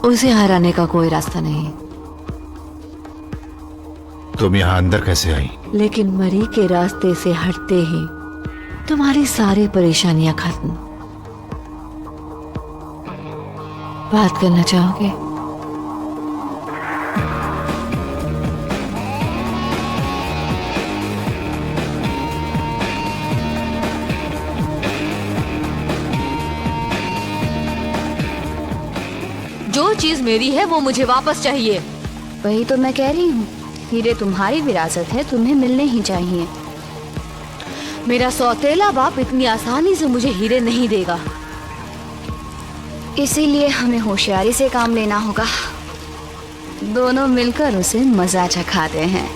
उसे हराने का कोई रास्ता नहीं। तुम यहाँ अंदर कैसे आई? लेकिन मरी के रास्ते से हटते ही तुम्हारी सारी परेशानियां खत्म। बात करना चाहोगे? जो चीज मेरी है वो मुझे वापस चाहिए। वही तो मैं कह रही हूँ, हीरे तुम्हारी विरासत है, तुम्हें मिलने ही चाहिए। मेरा सौतेला बाप इतनी आसानी से मुझे हीरे नहीं देगा। इसीलिए हमें होशियारी से काम लेना होगा। दोनों मिलकर उसे मजा चखाते हैं।